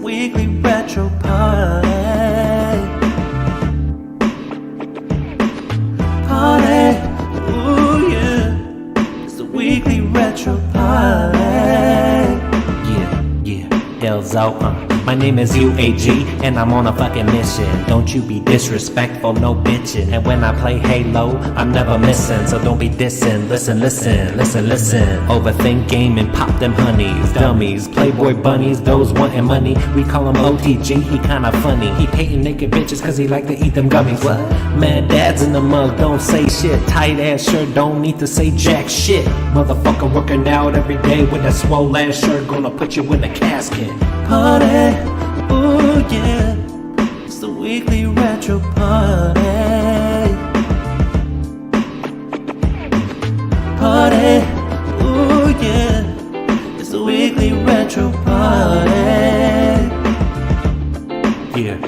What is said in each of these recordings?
weekly retro party. Party, ooh yeah. It's the weekly retro party. Yeah, Zoltar. My name is UAG, and I'm on a fucking mission. Don't you be disrespectful, no bitchin'. And when I play Halo, I'm never missing. So don't be dissing, listen. Overthink game and pop them honeys. Dummies, playboy bunnies, those wanting money. We call him OTG, he kinda funny. He hating naked bitches cause he like to eat them gummies. What? MadDad's in the mug, don't say shit. Tight ass shirt, don't need to say jack shit. Motherfucker working out every day with that swole ass shirt. Gonna put you in a casket. Party, ooh yeah, it's the weekly retro party. Party, ooh yeah, it's the weekly retro party. Yeah.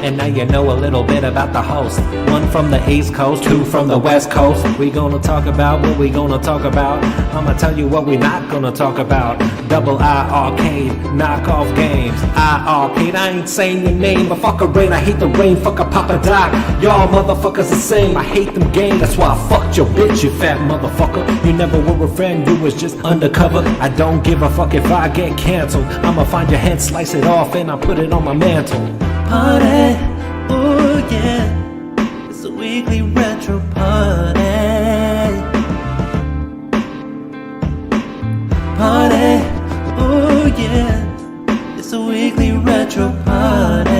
And now you know a little bit about the host. One from the East Coast, two from the West Coast. We gonna talk about what we gonna talk about. I'ma tell you what we not gonna talk about. Double I arcade, knockoff games. I arcade, I ain't saying your name, but fuck a rain, I hate the rain, fuck a Papa Doc. Y'all motherfuckers the same, I hate them games. That's why I fucked your bitch, you fat motherfucker. You never were a friend, you was just undercover. I don't give a fuck if I get canceled. I'ma find your head, slice it off, and I put it on my mantle. Party, ooh yeah, it's a weekly retro party. Party, ooh yeah, it's a weekly retro party.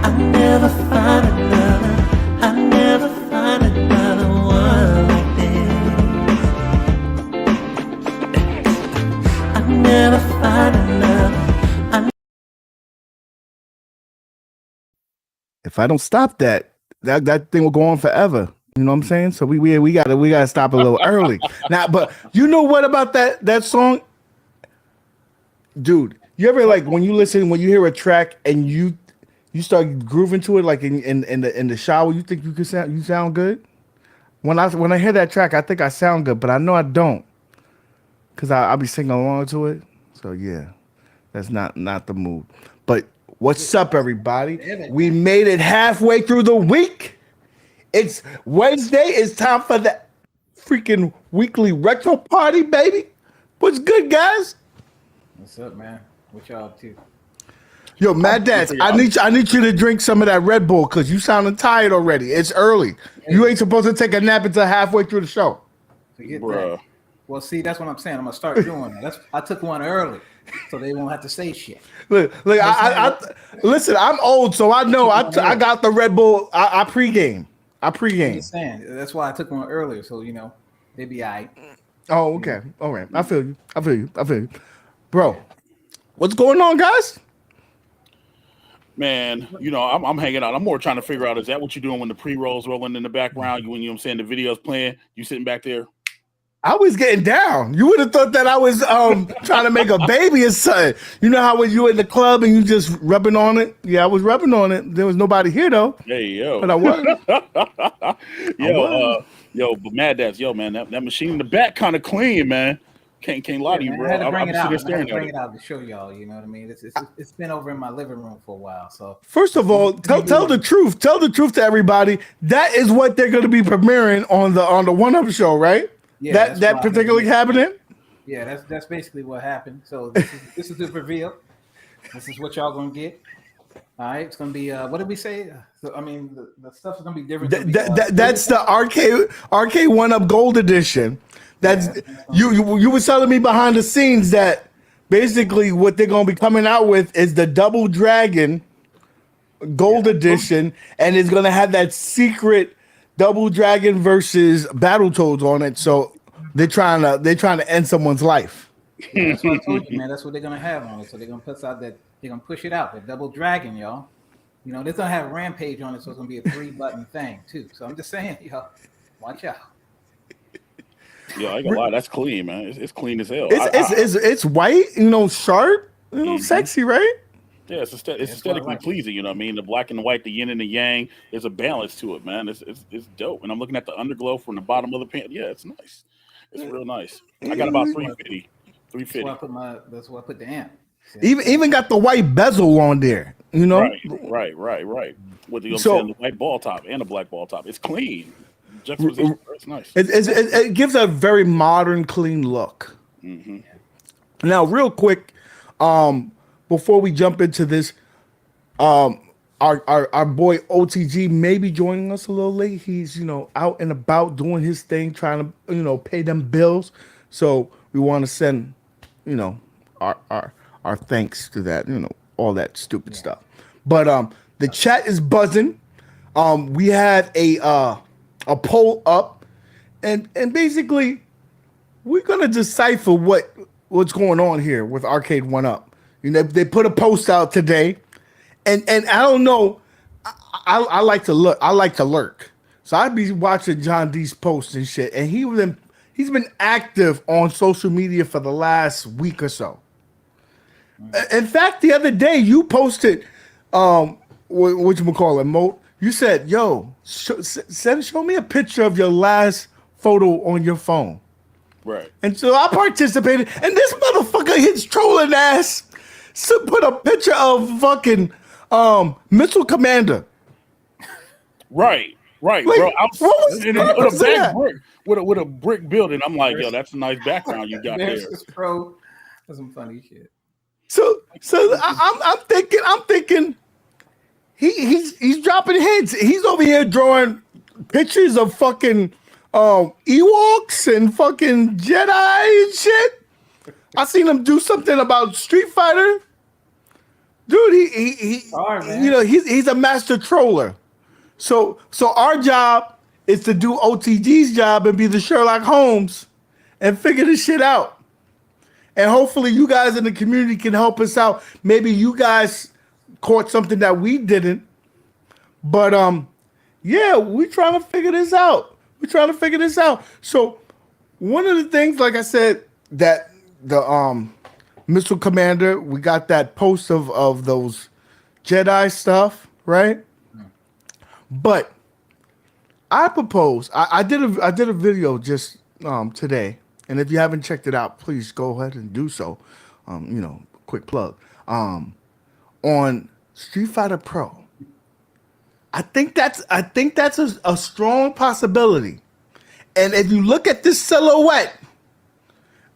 I never find another one like this. I never find another. If I don't stop that thing will go on forever. You know what I'm saying? So we gotta stop a little early. Now, but you know what about that song? Dude, you ever like when you hear a track and you start grooving to it like in the shower, you think you sound good? When I hear that track, I think I sound good, but I know I don't. Cause I'll be singing along to it. So yeah, that's not the mood. But what's up, everybody? We made it halfway through the week. It's Wednesday. It's time for the freaking weekly retro party, baby. What's good, guys? What's up, man? What y'all up to? Yo, MadDad, I need you to drink some of that Red Bull because you sounding tired already. It's early. Hey. You ain't supposed to take a nap until halfway through the show. Forget that. Well, see, that's what I'm saying. I'm gonna start doing that. I took one early, so they won't have to say shit. Look, listen. I'm old, so I know. I got the Red Bull. I pregame. I'm just saying. That's why I took one earlier, so you know they be all right. Oh, okay. All right. I feel you, bro. What's going on, guys? Man, you know, I'm hanging out. I'm more trying to figure out, is that what you're doing when the pre-rolls rolling in the background? You know what I'm saying, the video's playing, you sitting back there? I was getting down. You would have thought that I was trying to make a baby or something. You know how when you in the club and you just rubbing on it? Yeah, I was rubbing on it. There was nobody here though. Hey, yo. But I was. But MadDad, man, that machine in the back kind of clean, man. Can't lie to you, bro. I had to bring it out. To show y'all. You know what I mean? It's been over in my living room for a while. So first of all, tell the truth. Tell the truth to everybody. That is what they're going to be premiering on the 1UP show, right? Yeah, that particularly happening. Yeah, that's basically what happened. So this is the reveal. This is what y'all gonna get. All right, it's gonna be what did we say? So, I mean, the stuff's gonna be different. That's the Arcade1up Gold Edition. That's you were telling me behind the scenes that basically what they're gonna be coming out with is the Double Dragon Gold Edition, and it's gonna have that secret Double Dragon versus Battletoads on it. So they're trying to end someone's life. Yeah, that's what I told you, man. That's what they're gonna have on it. So they're gonna push it out. The Double Dragon, y'all. You know, they're gonna have Rampage on it, so it's gonna be a 3-button thing too. So I'm just saying, y'all, watch out. Yeah, I ain't gonna lie, that's clean, man. It's clean as hell. It's white, you know, sharp, you know, sexy, right? Yeah, it's aesthetically pleasing, you know what I mean? The black and the white, the yin and the yang, there's a balance to it, man. It's dope. And I'm looking at the underglow from the bottom of the pant. Yeah, it's nice. It's real nice. I got about 350. 350. That's why I put the amp. Even got the white bezel on there. You know, Right. With the, So- the white ball top and a black ball top. It's clean. Juxtaposition. It's nice. it gives a very modern, clean look. Now, real quick, before we jump into this, our boy OTG may be joining us a little late. He's out and about doing his thing, trying to pay them bills. So we want to send our thanks to that, all that stupid stuff. But the chat is buzzing. We had a poll up, and basically we're gonna decipher what's going on here with Arcade1up. They put a post out today, and I don't know. I like to look. I like to lurk. So I'd be watching John D's posts and shit, and he's been active on social media for the last week or so. In fact, the other day you posted, whatchamacallit, Mo? You said, "Yo, show me a picture of your last photo on your phone." Right. And so I participated, and this motherfucker, his trolling ass, put a picture of fucking Missile Commander. Right, Like, bro. what was that? With a brick building. I'm like, yo, that's a nice background you got there. There's Pro. That's some funny shit. So I'm thinking he's dropping hints. He's over here drawing pictures of fucking Ewoks and fucking Jedi and shit. I seen him do something about Street Fighter. Dude, he's a master troller. So our job is to do OTG's job and be the Sherlock Holmes and figure this shit out. And hopefully you guys in the community can help us out. Maybe you guys caught something that we didn't. But yeah, we're trying to figure this out. So one of the things, like I said, that the Missile Commander, we got that post of those Jedi stuff, right? But I propose, I did a video just today, and if you haven't checked it out, please go ahead and do so. Quick plug. On Street Fighter Pro. I think that's a strong possibility. And if you look at this silhouette,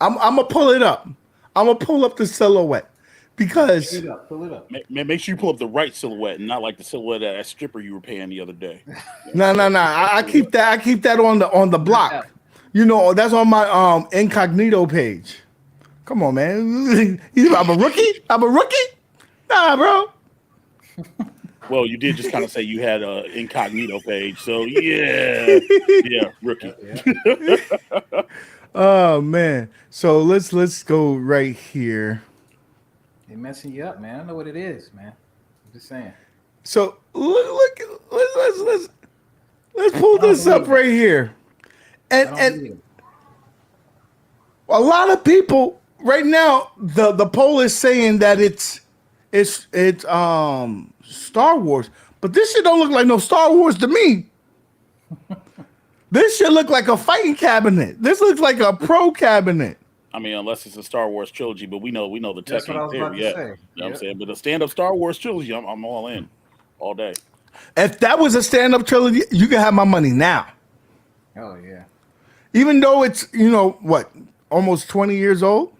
I'm gonna pull it up. I'm gonna pull up the silhouette because Pull it up. Make sure you pull up the right silhouette and not like the silhouette of that stripper you were paying the other day. no. I keep that on the block. That's on my incognito page. Come on, man. I'm a rookie? Nah, bro. Well, you did just kind of say you had an incognito page, so yeah, rookie. Oh man. So let's go right here. They messing you up, man. I know what it is, man. I'm just saying. So let's pull this up right here. And a lot of people right now, the poll is saying that it's Star Wars, but this shit don't look like no Star Wars to me. This shit look like a fighting cabinet. This looks like a pro cabinet. I mean, unless it's a Star Wars trilogy, but we know the tech That's what I ain't was there about to yet. say. You know what I'm saying? But a stand-up Star Wars trilogy, I'm all in, all day. If that was a stand-up trilogy, you can have my money now. Oh yeah. Even though it's almost 20 years old,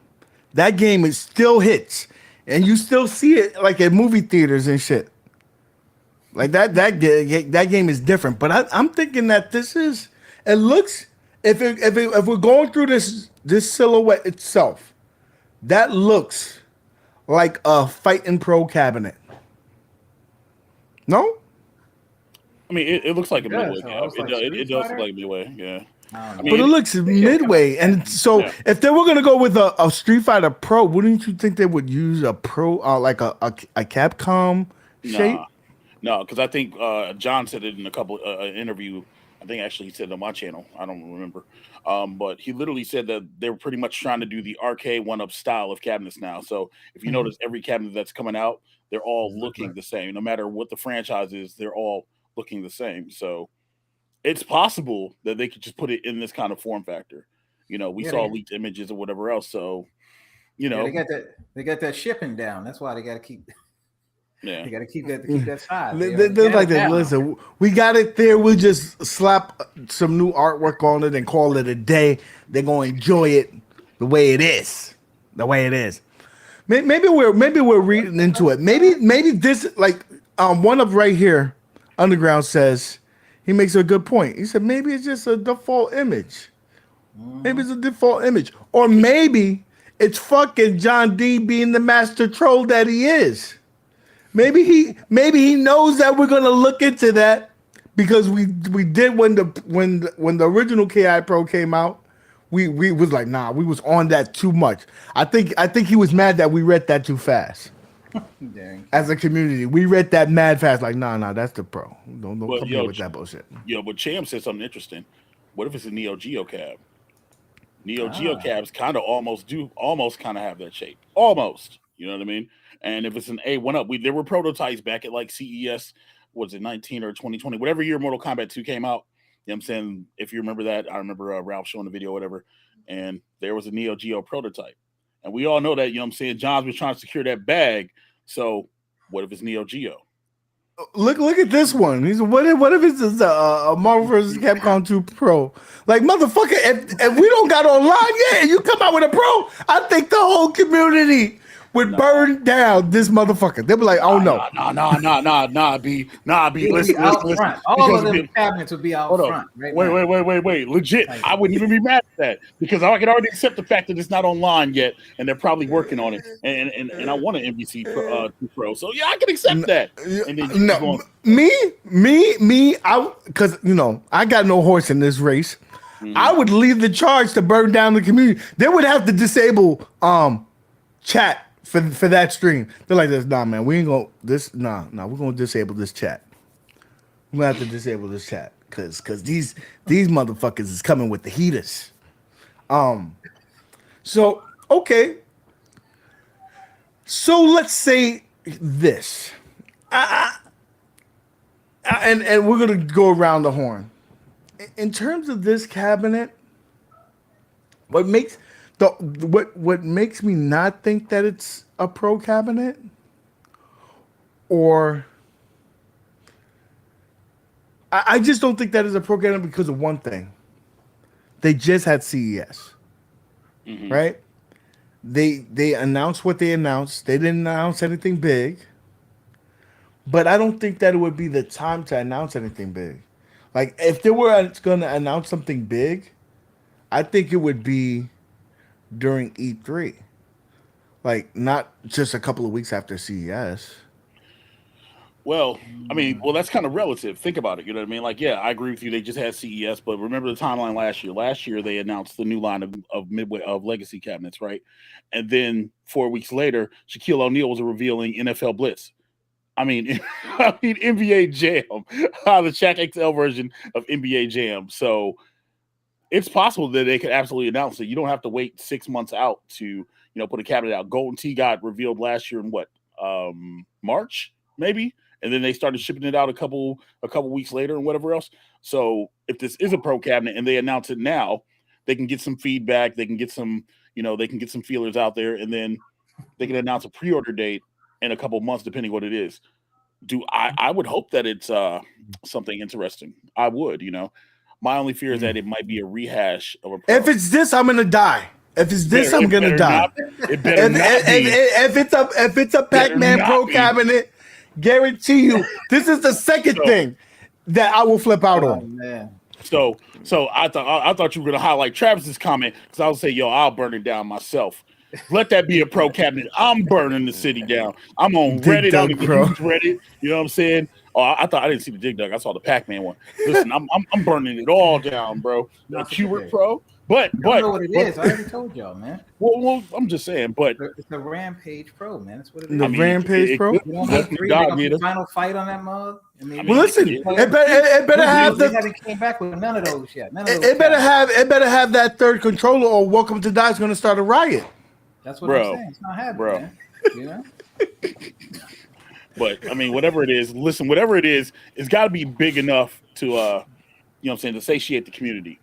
that game is still hits, and you still see it like at movie theaters and shit. Like that game is different. But I'm thinking that this is. It looks if we're going through this silhouette itself, that looks like a fighting pro cabinet. No? I mean, it looks like a midway. So Yeah. it's like It does look Fighter? like a midway. Yeah. I But mean, it looks midway, and so if they were gonna go with a Street Fighter Pro, wouldn't you think they would use a Pro like a Capcom shape? No, because I think John said it in a couple interview. I think actually he said it on my channel. I don't remember, but he literally said that they were pretty much trying to do the Arcade1up style of cabinets now. So if you notice, every cabinet that's coming out, they're all looking the same. No matter what the franchise is, they're all looking the same. So it's possible that they could just put it in this kind of form factor. We saw leaked images or whatever else. So You know, they got that shipping down. That's why they got to keep. Yeah, they got to keep that size. They're like that. Listen, we got it there. We'll just slap some new artwork on it and call it a day. They're gonna enjoy it the way it is. The way it is. Maybe we're reading into it. Maybe this one of right here, Underground says he makes a good point. He said maybe it's just a default image. Maybe it's a default image, or maybe it's fucking John D being the master troll that he is. Maybe he knows that we're gonna look into that because we did when the original KI Pro came out. We was like, nah, we was on that too much. I think he was mad that we read that too fast. Dang. As a community, we read that mad fast. Like, nah, that's the Pro. Don't come here with that bullshit. Yo, but Cham said something interesting. What if it's a Neo Geo cab? Neo Geo cabs kind of almost kind of have that shape. Almost. You know what I mean? And if it's an A1up, there were prototypes back at like CES, was it 19 or 2020, whatever year Mortal Kombat 2 came out. You know what I'm saying? If you remember that, I remember Ralph showing the video, whatever. And there was a Neo Geo prototype. And we all know that, you know what I'm saying? John's been trying to secure that bag. So what if it's Neo Geo? Look at this one. He's what if it's a Marvel vs. Capcom 2 Pro? Like, motherfucker, if we don't got online yet and you come out with a Pro, I think the whole community would burn down this motherfucker. They'll be like, oh no. Nah, B. Listen. All of them cabinets would be out front. Right wait. Legit. I wouldn't even be mad at that because I can already accept the fact that it's not online yet and they're probably working on it. And I want an NBC Pro. So yeah, I can accept that. And then me, because I got no horse in this race. Mm-hmm. I would leave the charge to burn down the community. They would have to disable chat for that stream. They're like this, nah, man, we ain't gonna we're gonna disable this chat. We're gonna have to disable this chat because these motherfuckers is coming with the heaters. So okay. So let's say this. And we're gonna go around the horn. In terms of this cabinet, what makes me not think that it's a Pro cabinet, or I just don't think that is a Pro cabinet because of one thing. They just had CES, right? They announced what they announced. They didn't announce anything big, but I don't think that it would be the time to announce anything big. Like, if they were going to announce something big, I think it would be during E3. Like, not just a couple of weeks after CES. Well, I mean, that's kind of relative. Think about it. You know what I mean? Like, yeah, I agree with you. They just had CES, but remember the timeline last year. Last year, they announced the new line of legacy cabinets, right? And then 4 weeks later, Shaquille O'Neal was revealing NFL Blitz. I mean, NBA Jam, the Shaq XL version of NBA Jam. So it's possible that they could absolutely announce it. You don't have to wait 6 months out to, put a cabinet out. Golden Tee got revealed last year in March, maybe, and then they started shipping it out a couple weeks later and whatever else. So if this is a Pro cabinet and they announce it now, they can get some feedback. They can get some, they can get some feelers out there, and then they can announce a pre-order date in a couple months, depending what it is. I would hope that it's something interesting. I would, My only fear is that it might be a rehash of a Pro. If it's this, I'm gonna die. If it's this, I'm gonna die. If it's a Pac-Man Pro cabinet, guarantee you, this is the second thing that I will flip out on. Man. So I thought you were gonna highlight Travis's comment because I would say, I'll burn it down myself. Let that be a Pro cabinet. I'm burning the city down. I'm on Reddit. I'm on Reddit. You know what I'm saying? Oh, I didn't see the Dig Dug. I saw the Pac-Man one. Listen, I'm burning it all down, bro. The Qbert Pro. But I know what it is. I already told y'all, man. Well, I'm just saying. But it's the Rampage Pro, man. That's what it is. The Rampage Pro. You don't have the final fight on that mug. Well, listen, it better have they haven't came back with none of those yet. It better have that third controller, or Welcome to Die is going to start a riot. That's what I'm saying. It's not happening, man. But I mean, whatever it is, it's got to be big enough to, to satiate the community,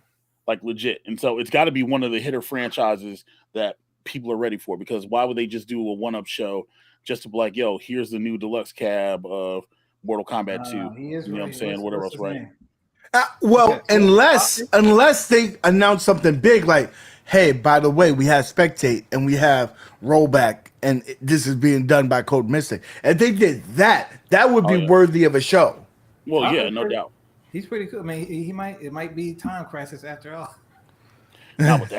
like legit. And so it's got to be one of the hitter franchises that people are ready for. Because why would they just do a 1-up show just to be like, yo, here's the new deluxe cab of Mortal Kombat 2. He is you know what I'm saying? Whatever else, right? Well, unless they announce something big like, hey, by the way, we have Spectate and we have Rollback, and this is being done by Code Mystic. If they did that, that would be worthy of a show. Well, yeah, no doubt. He's pretty cool. I mean, it might be Time Crisis after all. Not with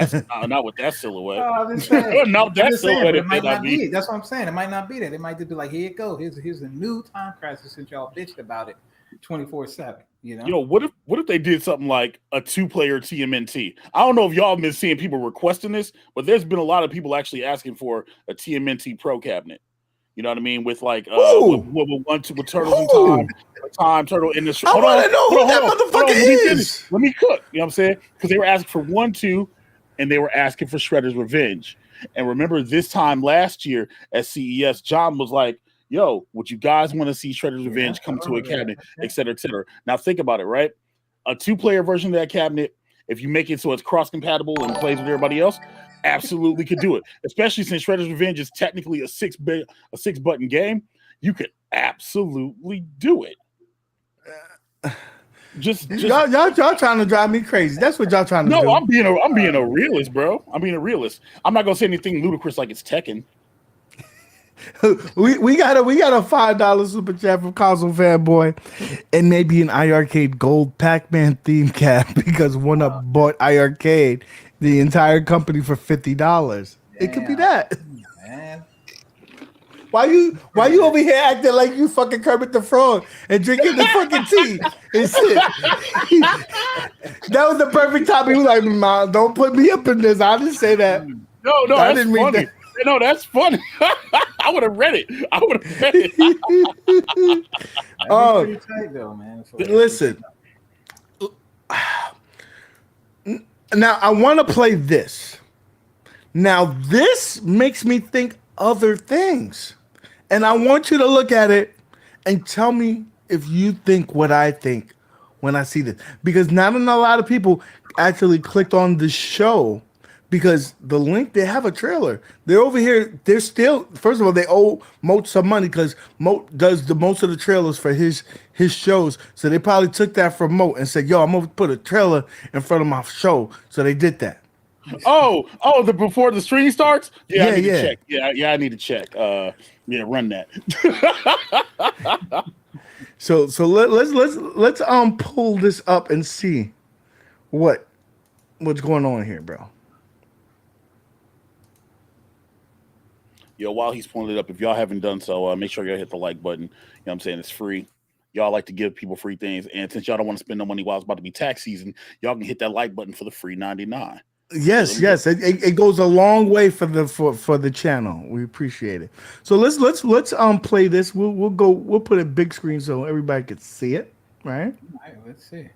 that silhouette. Oh, I'm just saying. Not that silhouette. It might not be. That's what I'm saying. It might not be that. It might just be like, here you go. Here's a new Time Crisis since y'all bitched about it 24/7. You know. Yo, what if they did something like a 2-player TMNT? I don't know if y'all have been seeing people requesting this, but there's been a lot of people actually asking for a TMNT Pro cabinet. You know what I mean? With like with turtles and time turtle in the. I want to know who that motherfucker is. Let me cook. You know what I'm saying? Because they were asking for 1, 2, and they were asking for Shredder's Revenge. And remember, this time last year at CES, John was like, yo, would you guys want to see Shredder's Revenge come to a cabinet, et cetera, et cetera? Now think about it, right? A 2-player version of that cabinet, if you make it so it's cross-compatible and plays with everybody else, absolutely could do it. Especially since Shredder's Revenge is technically a 6-button game, you could absolutely do it. Just y'all trying to drive me crazy. That's what y'all trying to do. No, I'm being a realist, bro. I'm being a realist. I'm not gonna say anything ludicrous like it's Tekken. we got a $5 super chat from Console Fanboy, and maybe an iArcade Gold Pac-Man theme cap because 1UP bought iArcade, the entire company, for $50. It could be that. Man. Why you over here acting like you fucking Kermit the Frog and drinking the fucking tea and shit? That was the perfect time. He was like, "Mom, don't put me up in this." I didn't say that. No, I that's funny. No, that's funny. I would have read it. Oh, pretty tight though, man. Listen. Now I want to play this. Now this makes me think other things, and I want you to look at it and tell me if you think what I think when I see this, because not a lot of people actually clicked on the show. Because the link, they have a trailer. They're over here. They're still, first of all, they owe Moat some money because Moat does the most of the trailers for his shows. So they probably took that from Moat and said, yo, I'm going to put a trailer in front of my show. So they did that. Before the stream starts? Yeah, I need to check. Yeah, I need to check. Run that. So let's pull this up and see what's going on here, bro. Yo, while he's pulling it up, if y'all haven't done so, make sure y'all hit the like button. You know what I'm saying? It's free. Y'all like to give people free things. And since y'all don't want to spend no money while it's about to be tax season, y'all can hit that like button for the free 99. Yes. It goes a long way for the channel. We appreciate it. So let's play this. We'll put a big screen so everybody can see it. Right? All right, let's see.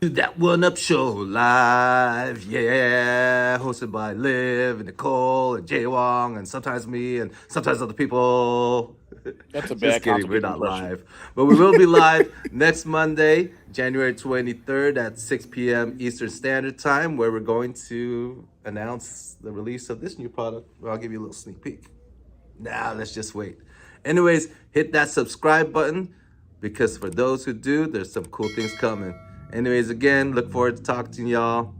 That 1UP show live, yeah, hosted by Liv and Nicole and Jay Wong and sometimes me and sometimes other people. That's a bad. Just kidding, we're not live, but we will be live next Monday, January 23rd at 6 p.m. Eastern Standard Time, where we're going to announce the release of this new product. Well, I'll give you a little sneak peek. Nah, let's just wait. Anyways, hit that subscribe button because for those who do, there's some cool things coming. Anyways, again, look forward to talking to y'all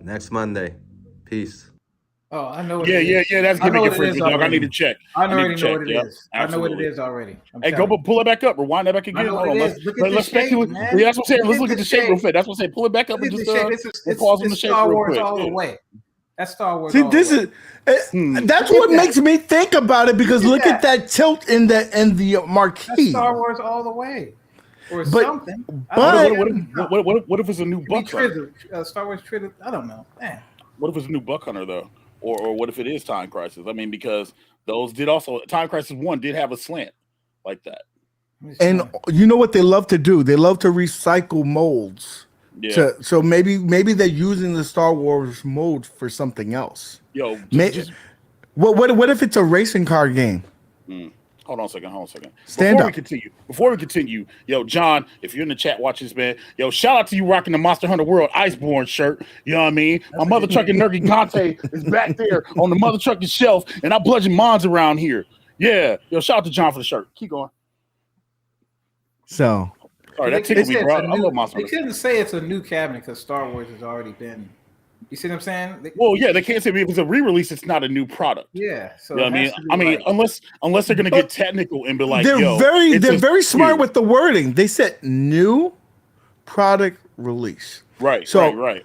next Monday. Peace. Oh, I know what it is. Yeah, that's gonna make it freaky, dog. I need to check. I already know what it is. I know what it is already. Hey, go pull it back up. Rewind that back again. Hold on. Let's speculate. Yeah, that's what I'm saying. Let's look at the shape real quick. That's what I'm saying. Pull it back up and just pause on the shape Star real Wars quick. all the way. That's Star Wars. See, this is that's what makes me think about it because look at that tilt in the marquee. That's Star Wars all the way. Or something. But what if it's a new Buck Hunter? Star Wars Trigger. I don't know. Man. What if it's a new Buck Hunter though? Or what if it is Time Crisis? I mean, because those did also Time Crisis 1 did have a slant like that. And you know what they love to do? They love to recycle molds. Yeah. So maybe they're using the Star Wars mold for something else. Yo, what if it's a racing car game? Hold on a second. Stand up. Before we continue, yo, John, if you're in the chat watching this, man, yo, shout out to you rocking the Monster Hunter World Iceborne shirt. You know what I mean? My mother trucking Nergy Gante is back there on the mother trucking shelf, and I bludgeon mons around here. Yeah, yo, shout out to John for the shirt. Keep going. So, sorry, that tickled me, bro. I love Monster Hunter. They couldn't say it's a new cabinet because Star Wars has already been. You see what I'm saying? Well, yeah, they can't say if it's a re-release, it's not a new product. Yeah, so you know what I mean, unless they're gonna get technical and be like, they're very smart with the wording. They said new product release. Right. So right.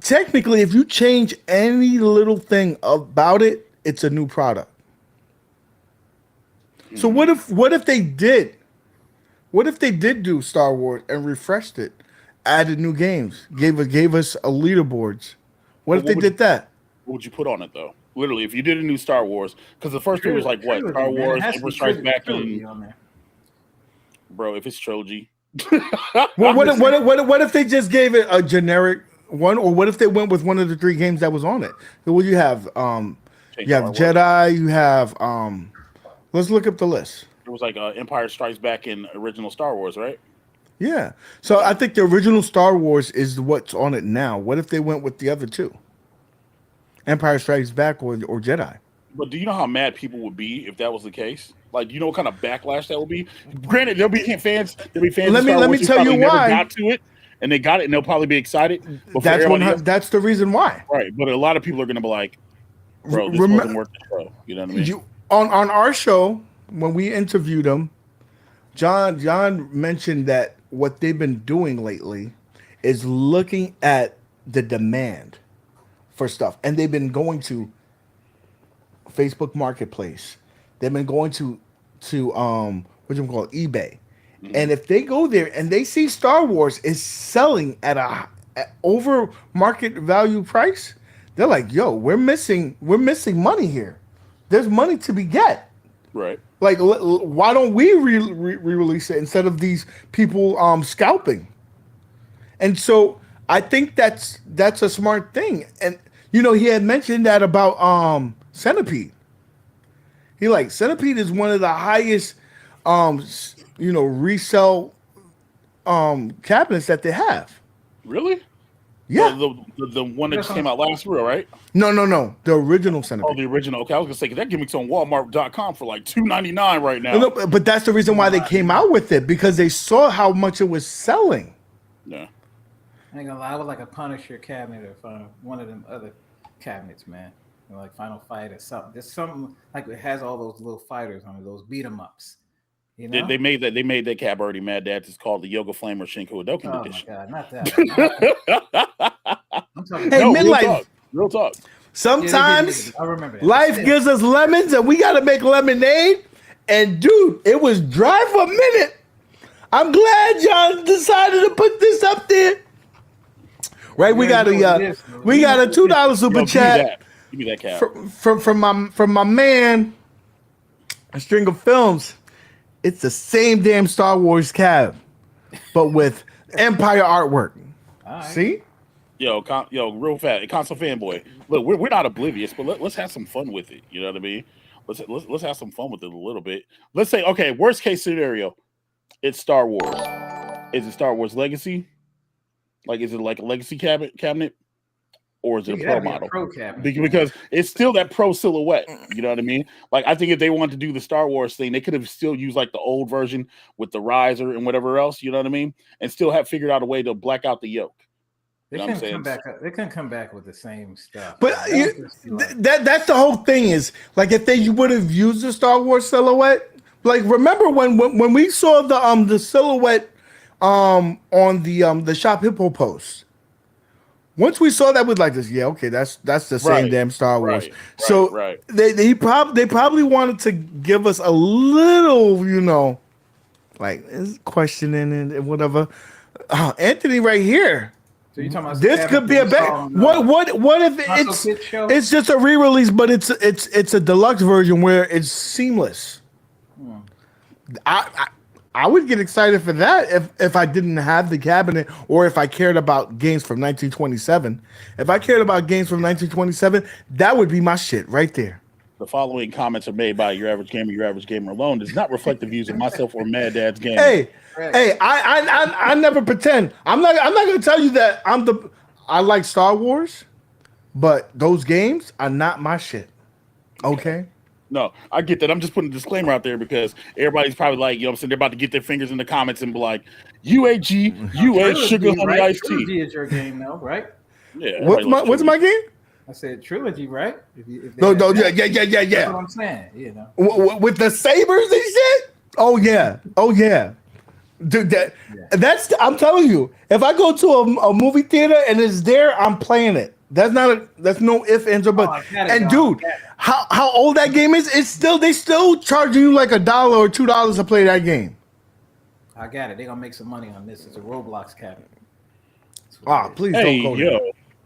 Technically, if you change any little thing about it, it's a new product. Mm-hmm. So what if they did? What if they did do Star Wars and refreshed it? Added new games, gave us a leaderboards. What if they did that? What would you put on it though? Literally, if you did a new Star Wars, because the first one was like what? Star Wars, Emperor Strikes Back, and bro, if it's trilogy. Well, what if they just gave it a generic one, or what if they went with one of the 3 games that was on it? What you have? You have Jedi. You have let's look up the list. It was like Empire Strikes Back and original Star Wars, right? Yeah. So I think the original Star Wars is what's on it now. What if they went with the other 2? Empire Strikes Back or Jedi? But do you know how mad people would be if that was the case? Like, you know what kind of backlash that would be? Granted, there'll be fans. Let me tell you why. Got to it, and they got it, and they'll probably be excited. That's the reason why. Right. But a lot of people are going to be like, bro, this wasn't worth the show. You know what I mean? On our show, when we interviewed him, John mentioned that what they've been doing lately is looking at the demand for stuff, and they've been going to Facebook Marketplace. They've been going to what you call eBay, and if they go there and they see Star Wars is selling at over market value price, they're like, "Yo, we're missing money here. There's money to be get." Right. Like, why don't we re-release it instead of these people scalping? And so I think that's a smart thing. And he had mentioned that about Centipede. Centipede is one of the highest resell cabinets that they have. Really? Yeah. The one that just came out last year, right? No. The original Centipede. Oh, the original. Okay, I was gonna say that gimmicks on Walmart.com for like $2.99 right now. No, but that's the reason why they came out with it, because they saw how much it was selling. Yeah. I ain't gonna lie, I would like a Punisher cabinet or one of them other cabinets, man. Like Final Fight or something. There's something like it has all those little fighters on it, those beat 'em ups. You know? They made that cab already. MadDad. It's called the Yoga Flamer Shinku Hadoken edition. Oh my god, not that. I'm talking midlife. Real talk. Sometimes I remember that. Life gives us lemons, and we got to make lemonade. And dude, it was dry for a minute. I'm glad John decided to put this up there. Right, we got a $2 super chat. Give me that cab. From my man, a string of films. It's the same damn Star Wars cab, but with Empire artwork. Right. See? Yo, real fat console fanboy. Look, we're not oblivious, but let's have some fun with it. You know what I mean? Let's have some fun with it a little bit. Let's say, okay, worst case scenario, it's Star Wars. Is it Star Wars Legacy? Like, is it like a Legacy cabinet? Or is it a pro model? Because it's still that pro silhouette. You know what I mean? Like, I think if they wanted to do the Star Wars thing, they could have still used like the old version with the riser and whatever else. You know what I mean? And still have figured out a way to black out the yoke. They couldn't come back with the same stuff. But that's the whole thing is, like, if they would have used the Star Wars silhouette, like, remember when we saw the silhouette on the Shop Hippo post. Once we saw that, we'd like this. Yeah, okay, that's the same damn Star Wars. They probably wanted to give us a little, like questioning and whatever. Anthony, right here. So you talking about this could be a bet. What if it's just a re-release, but it's a deluxe version where it's seamless. I would get excited for that if I didn't have the cabinet, or if I cared about games from 1927. If I cared about games from 1927, that would be my shit right there. The following comments are made by your average gamer. Your average gamer alone does not reflect the views of myself or MadDad's game. Hey, I never pretend. I'm not gonna tell you that I like Star Wars, but those games are not my shit. Okay. No, I get that. I'm just putting a disclaimer out there because everybody's probably like, you know what I'm saying, they're about to get their fingers in the comments and be like, UAG, UA, sugar, honey, iced tea. Trilogy is your game, though, right? Yeah. What's my game? I said trilogy, right? No, yeah. That's what I'm saying. You know, With the sabers and shit. Oh yeah. Dude, that's I'm telling you. If I go to a movie theater and it's there, I'm playing it. That's no ifs, ands, or buts. And dude, how old that game is? They still charging you like $1 or $2 to play that game. I got it. They're gonna make some money on this. It's a Roblox cabinet. Please don't go there.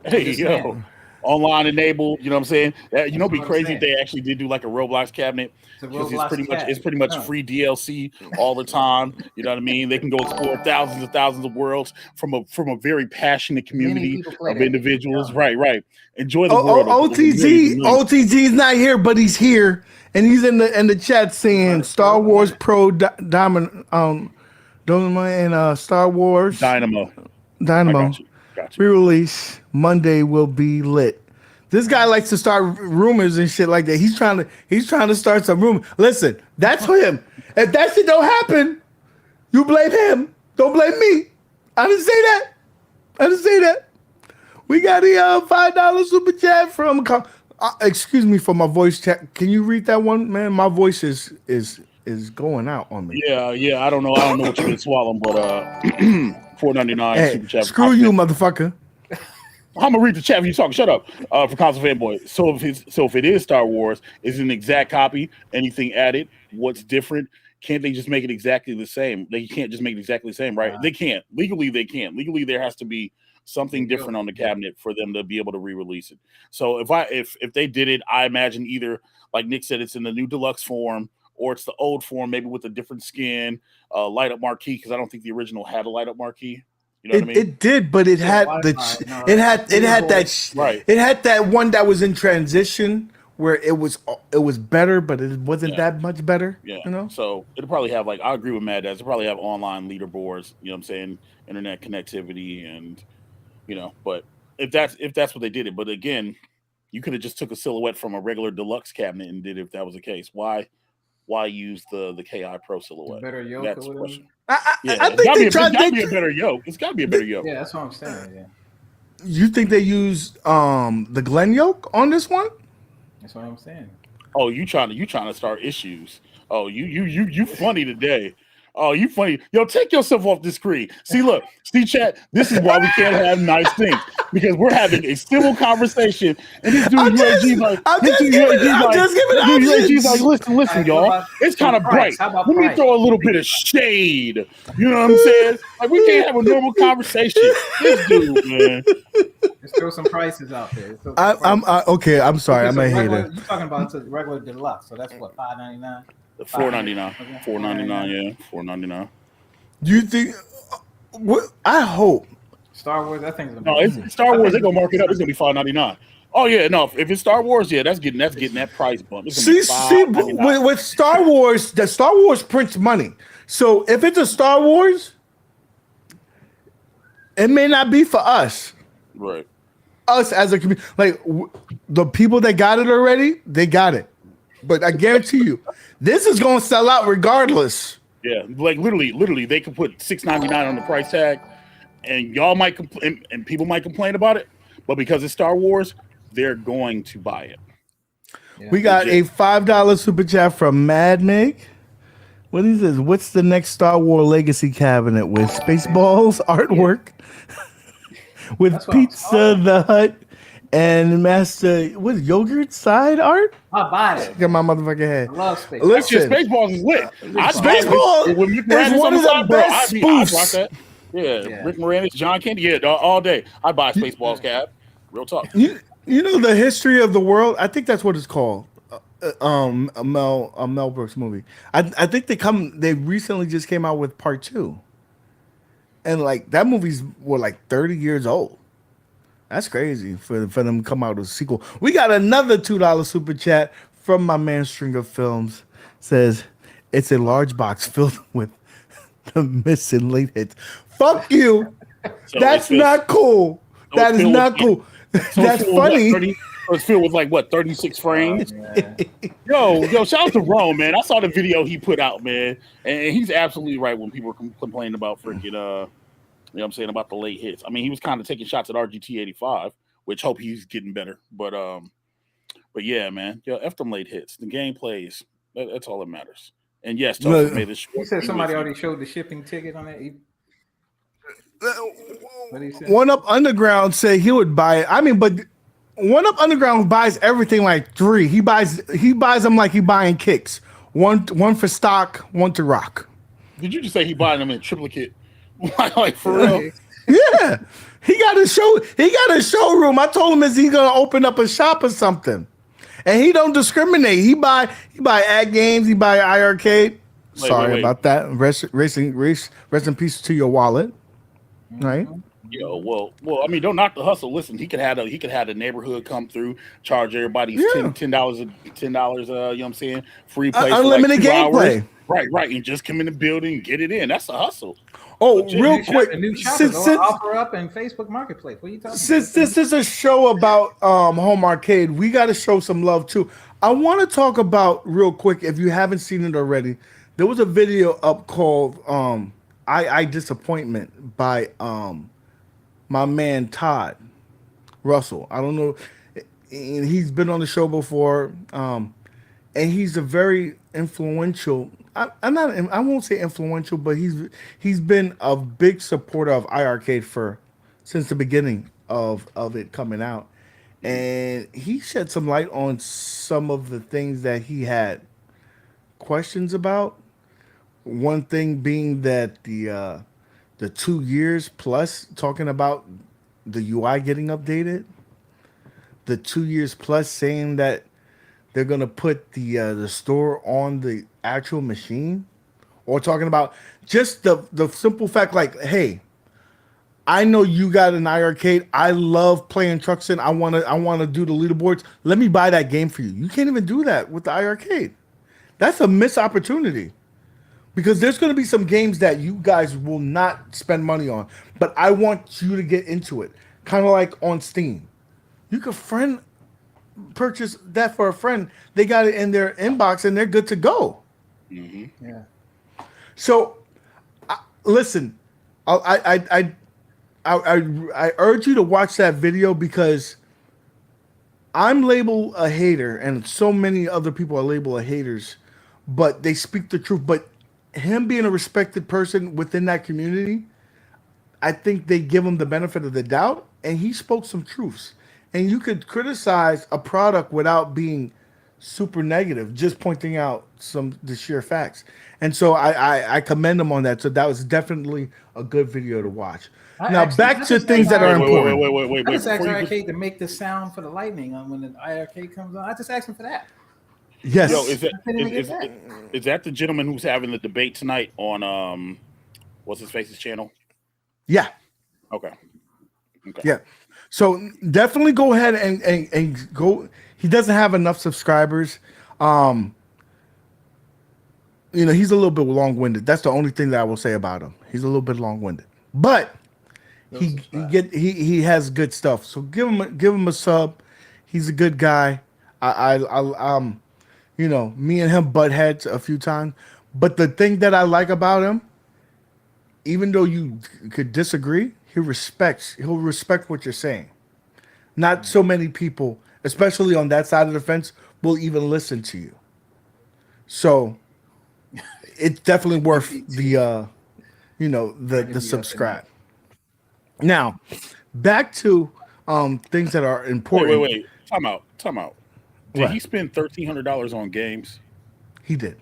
Hey, yo. Online enabled, you know what I'm saying? It'd be crazy if they actually did do like a Roblox cabinet. Because it's pretty much free DLC all the time. You know what I mean? They can go explore thousands and thousands of worlds from a very passionate community of individuals. Right. Enjoy the world. OTG's not here, but he's here, and he's in the chat saying Star Wars Pro Dynamo and Star Wars Dynamo. Gotcha. Re-release Monday will be lit. This guy likes to start rumors and shit like that. He's trying to start some rumor. Listen, that's him. If that shit don't happen, you blame him. Don't blame me. I didn't say that. We got a $5 super chat from. Excuse me for my voice chat. Can you read that one, man? My voice is going out on me. Yeah. I don't know what you've been swallowing, but $4.99 super chat. Screw you, motherfucker. I'm gonna read the chat when you talk. Shut up. For console fanboy. So if it is Star Wars, is it an exact copy? Anything added? What's different? Can't they just make it exactly the same? They can't just make it exactly the same, right? They can't. Legally, they can't. Legally, there has to be something different on the cabinet for them to be able to re-release it. So if they did it, I imagine either, like Nick said, it's in the new deluxe form, or it's the old form, maybe with a different skin, light up marquee, because I don't think the original had a light up marquee. You know what I mean? It did, but it had that one that was in transition where it was better, but it wasn't that much better. Yeah. You know? So it'll probably have I agree with MadDad. It'll probably have online leaderboards, you know what I'm saying, internet connectivity, and but if that's what they did it. But again, you could have just took a silhouette from a regular deluxe cabinet and did it if that was the case. Why use the KI Pro silhouette? Better yoke. That's the question. I think they tried to be a better yoke. It's got to be a better yoke. Yeah, that's what I'm saying. Yeah. You think they used the Glen yoke on this one? That's what I'm saying. Oh, you trying to start issues? Oh, you funny today. Oh, you funny. Yo, take yourself off the screen. See, chat, this is why we can't have nice things. Because we're having a civil conversation. And this dude UAG's like, listen, y'all. It's kind of bright. Let me throw a little bit of shade. You know what I'm saying? Like, we can't have a normal conversation. This dude, man. Let's throw some prices out there. Okay, I'm sorry. I might hate it. You're talking about the regular deluxe. So that's what, $5.99? $4.99. $4.99, yeah. $4.99. Do you think? I hope Star Wars. I think it's Star Wars. They're gonna mark it up. It's gonna be $5.99. Oh yeah, no. If it's Star Wars, yeah, that's getting that price bump. See, with Star Wars, the Star Wars prints money. So if it's a Star Wars, it may not be for us. Right. Us as a community, like the people that got it already, they got it. But I guarantee you, this is going to sell out regardless. Yeah, like literally, they could put $6.99 on the price tag, and y'all might complain, and people might complain about it. But because it's Star Wars, they're going to buy it. Yeah. We got a $5 super chat from MadMig. What is this? What's the next Star Wars Legacy cabinet with Spaceballs artwork, with Pizza the Hut and Master yogurt side art? I buy it. Get my motherfucking head. I love Spaceballs. Listen, Spaceballs is lit. Spaceballs is one of the best spoofs. Yeah, Rick Moranis, John Candy, all day. I'd buy Spaceballs cab. Real talk. You know the history of the world? I think that's what it's called. A Mel Brooks movie. I think they recently just came out with part 2. And like that movie's were like 30 years old. That's crazy for them to come out with a sequel. We got another $2 super chat from my man Stringer Films says it's a large box filled with the missing late hits. Fuck you. So That's not cool. That is not cool. That's funny. It's filled with like what 36 frames. Yo, shout out to Rome, man. I saw the video he put out, man, and he's absolutely right when people were complaining about freaking you know what I'm saying, about the late hits. I mean, he was kind of taking shots at RGT 85, which hope he's getting better. But yeah, man, F them late hits. The game plays. That's all that matters. And yes, Tucker made this. He said somebody already showed the shipping ticket on that. What he said? 1UP Underground say he would buy it. I mean, but 1UP Underground buys everything like 3. He buys them like he buying kicks. One for stock, one to rock. Did you just say he buying them in triplicate? Like for real? Yeah. He got a showroom. I told him he's gonna open up a shop or something. And he don't discriminate. He buy ad games, he buy iArcade. Sorry about that. Rest in peace to your wallet. Right? Yo, well, I mean, don't knock the hustle. Listen, he could have a neighborhood come through, charge everybody $10, you know what I'm saying? Free play, unlimited for like 2 gameplay. Hours. Right, and just come in the building and get it in. That's a hustle. Oh, real quick, since offer up in Facebook Marketplace. What are you talking about? Since this is a show about home arcade, we got to show some love too. I want to talk about real quick, if you haven't seen it already, there was a video up called I Disappointment by my man Todd Russell. I don't know, and he's been on the show before, and he's a very influential. I won't say influential, but he's been a big supporter of iArcade since the beginning of it coming out, and he shed some light on some of the things that he had questions about. One thing being that the 2 years plus, talking about the UI getting updated, the 2 years plus saying that they're gonna put the store on the actual machine, or talking about just the simple fact, like, hey, I know you got an iArcade. I love playing trucks in. I wanna do the leaderboards. Let me buy that game for you. You can't even do that with the iArcade. That's a missed opportunity. Because there's going to be some games that you guys will not spend money on, but I want you to get into it. Kind of like on Steam. You could purchase that for a friend. They got it in their inbox and they're good to go. Mm-hmm. Yeah. So, listen, I urge you to watch that video, because I'm labeled a hater, and so many other people are labeled haters, but they speak the truth. But him being a respected person within that community, I think they give him the benefit of the doubt, and he spoke some truths. And you could criticize a product without being super negative, just pointing out the sheer facts. And so I commend him on that. So that was definitely a good video to watch. Now back to things that are important. Wait. I just asked iArcade to make the sound for the lightning on when the iArcade comes on. I just asked him for that. Yes. Yo, is that the gentleman who's having the debate tonight on what's his face's channel? Yeah. Okay. Yeah. So definitely go ahead and go. He doesn't have enough subscribers. You know, he's a little bit long-winded. That's the only thing that I will say about him. He's a little bit long-winded, but he has good stuff. So give him a sub. He's a good guy. You know, me and him butt heads a few times. But the thing that I like about him, even though you could disagree, he'll respect what you're saying. Not so many people, especially on that side of the fence, will even listen to you. So it's definitely worth the subscribe. Now, back to things that are important. Wait. Time out. Did he spend $1,300 on games? He did.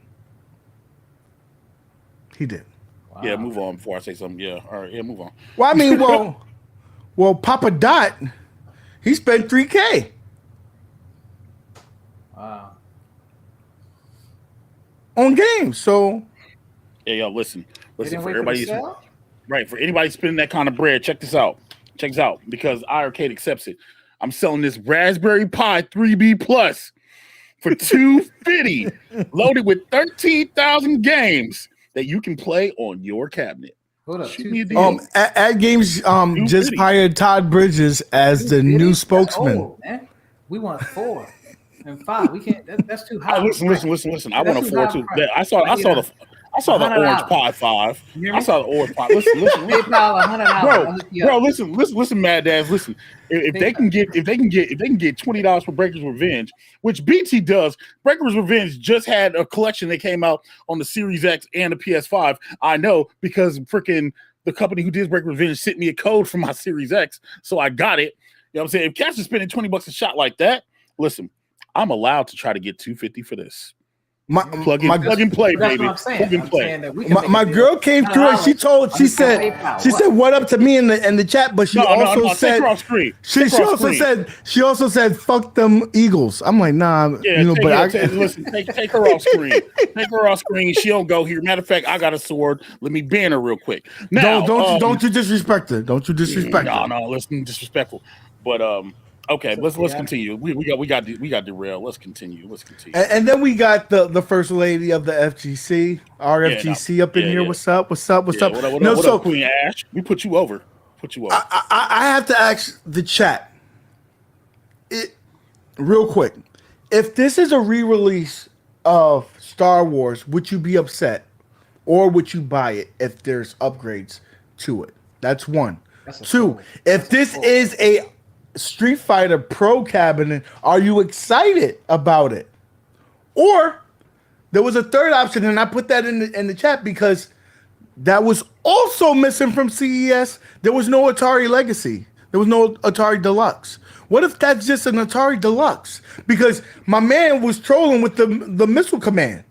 Wow. Yeah, move on before I say something. Yeah, all right. Yeah, move on. Well, I mean, well, Papa Dot, he spent $3,000. Wow. On games. So, yeah, yo, listen. For everybody. For anybody spending that kind of bread, check this out. Because iArcade accepts it. I'm selling this Raspberry Pi 3B Plus for $250, loaded with 13,000 games that you can play on your cabinet. Hold up, Shoot me a deal. Ad Games just hired Todd Bridges as the new spokesman. Old, man. We want 4 and 5. We can't. That's too high. Listen. I want a 4 too. I saw the orange pie 5. I saw the orange pie. Listen. PayPal $100. Bro, listen, MadDad. Listen, if they can get $20 for Breaker's Revenge, which BT does. Breaker's Revenge just had a collection that came out on the Series X and the PS5. I know because freaking the company who did Breaker's Revenge sent me a code for my Series X, so I got it. You know what I'm saying? If cats are spending $20 a shot like that, listen, I'm allowed to try to get $250 for this. Plug and play, baby. Plug and play. My girl came through and she said what up to me in the chat, but she also said she also said fuck them Eagles. I'm like, nah, yeah, listen, take her off screen. Take her off screen. She don't go here. Matter of fact, I got a sword. Let me ban her real quick. Now, don't you disrespect her. Don't you disrespect her. No, listen, disrespectful. But okay, let's continue. We got derailed. Let's continue. And then we got the first lady of the FGC, RFGC up in here. Yeah. What's up? What up, Queen Ash? We put you over. I have to ask the chat real quick. If this is a re-release of Star Wars, would you be upset, or would you buy it if there's upgrades to it? That's one. Two. If this is a Street Fighter Pro cabinet, are you excited about it? Or there was a third option, and I put that in the chat because that was also missing from CES. There was no Atari Legacy. There was no Atari Deluxe. What if that's just an Atari Deluxe? Because my man was trolling with the missile command.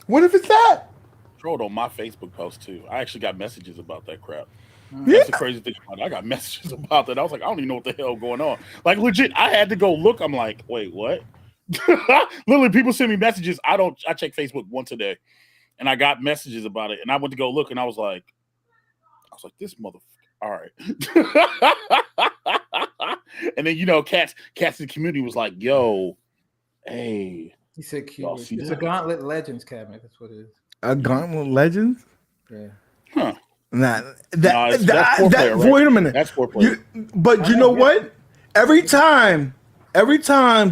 What if it's that? Trolled on my Facebook post too. I actually got messages about that crap. That's the crazy thing about it. I got messages about that. I was like, I don't even know what the hell going on. Like legit, I had to go look. I'm like, wait, what? Literally, people send me messages. I check Facebook once a day, and I got messages about it. And I went to go look, and I was like, this motherfucker. All right. And then cats in the community was like, yo, hey. He said, it's a Gauntlet Legends cabinet. That's what it is. A Gauntlet Legends? Yeah. Huh. That's foreplay, right? Wait a minute. That's foreplay. But you know what? Every time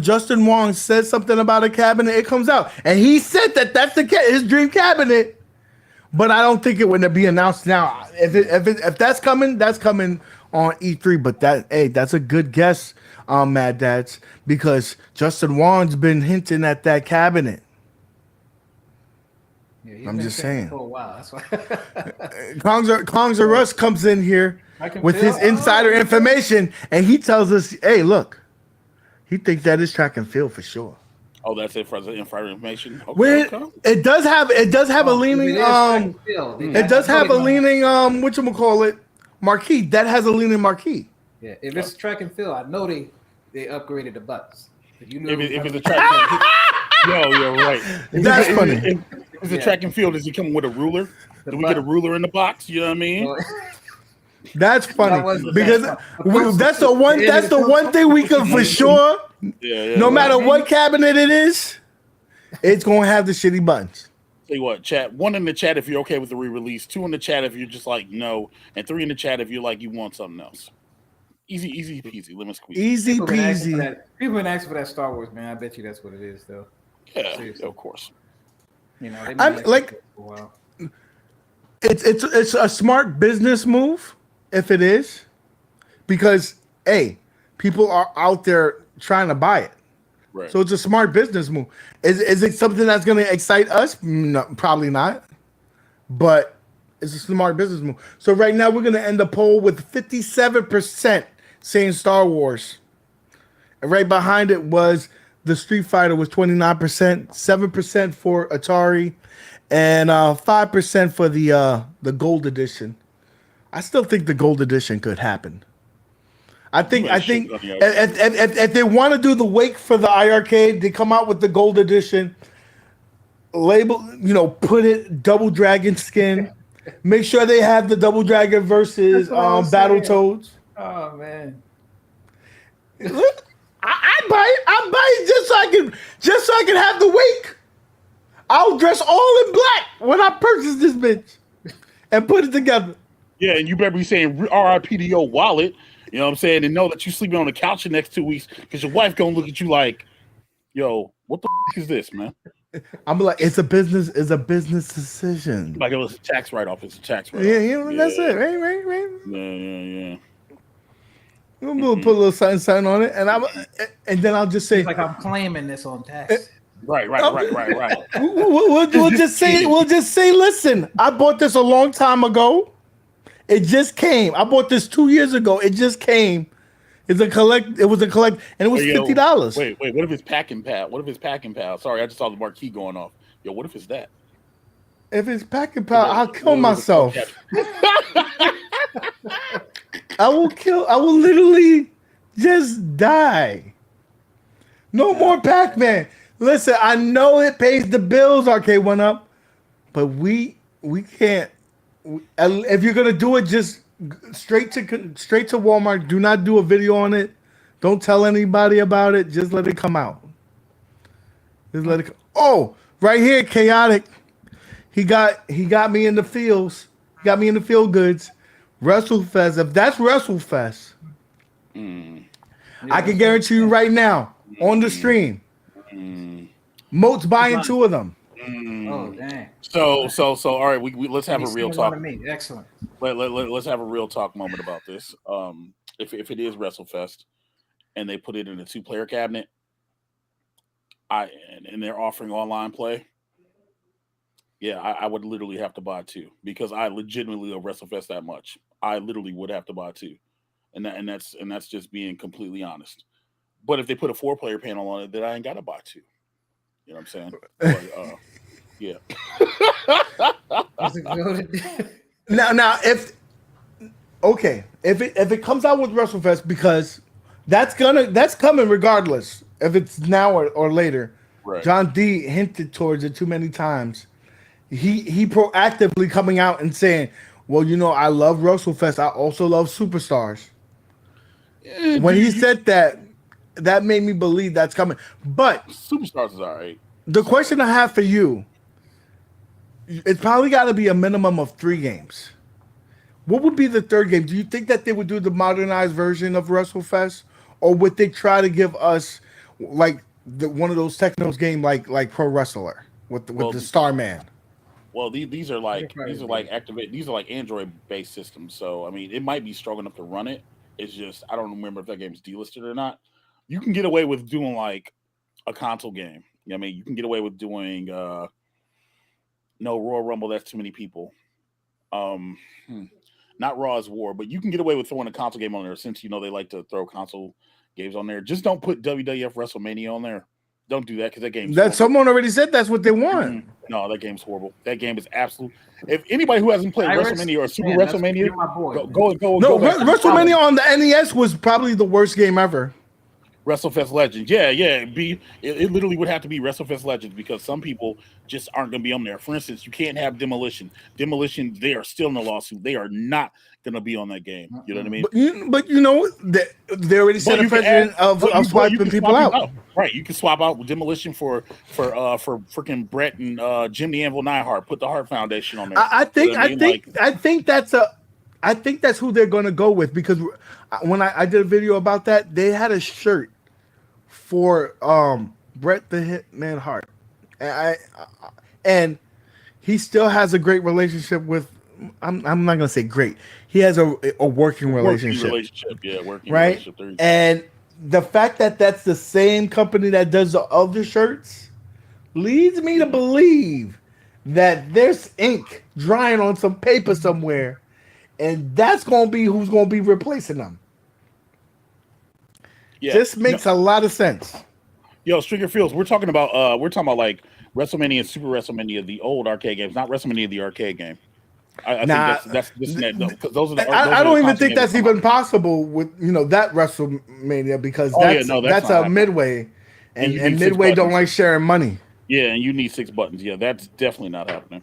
Justin Wong says something about a cabinet, it comes out, and he said that's his dream cabinet. But I don't think it would be announced now. If that's coming on E3. But that's a good guess, MadDads, because Justin Wong's been hinting at that cabinet. Yeah, I'm just saying. For a while. That's why. Kongs Russ comes in here with his insider information, and he tells us, "Hey, look, he thinks that is track and field for sure." Oh, that's it for the insider information. Okay. It does have a leaning. It does have a leaning. Whatchamacallit, marquee. That has a leaning marquee. Yeah, if it's track and field, I know they upgraded the buttons. If it's a track and field, you're right. That's funny. If it's a track and field, does he come with a ruler? Do we get a ruler in the box? You know what I mean? That's funny because that's the one thing we can for sure. No matter what cabinet it is, it's gonna have the shitty buttons. Tell you what, chat. 1 in the chat if you're okay with the re-release. 2 in the chat if you're just like no, and 3 in the chat if you're like you want something else. Easy peasy, lemon squeeze. Easy peasy. People been asking for that Star Wars, man. I bet you that's what it is, though. Yeah, of course. I'm like, it's a smart business move if it is, because people are out there trying to buy it. Right. So it's a smart business move. Is it something that's going to excite us? No, probably not. But it's a smart business move. So right now we're going to end the poll with 57% saying Star Wars. And right behind it was the Street Fighter was 29%, 7% for Atari, and 5% for the Gold Edition. I still think the Gold Edition could happen. I think if they want to do the wake for the iArcade, they come out with the Gold Edition, label, put it Double Dragon skin, make sure they have the Double Dragon versus Battletoads. Oh man. I buy it. I buy it just so I can have the wake. I'll dress all in black when I purchase this bitch and put it together. Yeah, and you better be saying RIP to your wallet. You know what I'm saying? And know that you sleeping on the couch the next 2 weeks because your wife gonna look at you like, yo, what the is this, man? I'm like, it's a business decision. Like it was a tax write-off. It's a tax write-off. Yeah, that's it. Right. Yeah. I'm gonna put a little something on it, and then I'll just say, It's like I'm claiming this on tax. Right. We'll just say, listen, I bought this a long time ago. It just came. I bought this 2 years ago. It just came. It was a collect, and it was $50. Wait. What if it's packing pal? Sorry, I just saw the marquee going off. Yo, what if it's that? If it's packing pal, I'll kill myself. I will literally just die. No more Pac-Man. Listen, I know it pays the bills, Arcade1up, but we can't. If you're gonna do it, just straight to Walmart. Do not do a video on it. Don't tell anybody about it. Just let it come out. Just let it. Oh, right here, chaotic. He got me in the fields. He got me in the field goods. WrestleFest. If that's WrestleFest, I can guarantee you right now on the stream, Moat's buying 2 of them. Oh dang! So all right, we let's have a real talk. Excellent. Let's have a real talk moment about this. If it is WrestleFest and they put it in a 2-player cabinet, and they're offering online play, yeah, I would literally have to buy 2 because I legitimately love WrestleFest that much. I literally would have to buy 2, and that's just being completely honest. But if they put a 4-player panel on it, then I ain't got to buy 2. You know what I'm saying? But, yeah. Now, if it comes out with WrestleFest, because that's coming regardless if it's now or later. Right. John D hinted towards it too many times. He proactively coming out and saying, well, I love WrestleFest. I also love Superstars. When he said that made me believe that's coming. But Superstars is all right. The question I have for you, it's probably got to be a minimum of 3 games. What would be the 3rd game? Do you think that they would do the modernized version of WrestleFest, or would they try to give us like one of those Technos game like Pro Wrestler with the Starman? Well, these are like Android based systems. So I mean, it might be strong enough to run it. It's just I don't remember if that game's delisted or not. You can get away with doing like a console game. I mean, you can get away with doing no Royal Rumble. That's too many people. Not Raw is War, but you can get away with throwing a console game on there since they like to throw console games on there. Just don't put WWF WrestleMania on there. Don't do that because that game's horrible. Someone already said that's what they want. No, that game's horrible. That game is absolute. If anybody who hasn't played WrestleMania or Super WrestleMania, go. No, WrestleMania on the NES was probably the worst game ever. WrestleFest Legends. Yeah. It literally would have to be WrestleFest Legends because some people just aren't going to be on there. For instance, you can't have Demolition. Demolition, they are still in a lawsuit. They are not going to be on that game. You know what I mean? But they already said the president of swiping people out. Right. You can swap out Demolition for freaking Brett and Jim the Anvil Neidhart. Put the Hart Foundation on there. I think that's who they're going to go with, because when I did a video about that, they had a shirt for Bret the Hitman Hart, and he still has a great relationship with. I'm not gonna say great. He has a working relationship. Working right? relationship. And the fact that that's the same company that does the other shirts leads me to believe that there's ink drying on some paper somewhere, and that's gonna be who's gonna be replacing them. Yeah, this makes a lot of sense. Yo, Stringer Fields, we're talking about like WrestleMania and Super WrestleMania, the old arcade games, not WrestleMania the arcade game. I think that's those are the. I don't even think that's even possible with that WrestleMania, because that's a Midway, and Midway don't like sharing money. Yeah, and you need 6 buttons. Yeah, that's definitely not happening.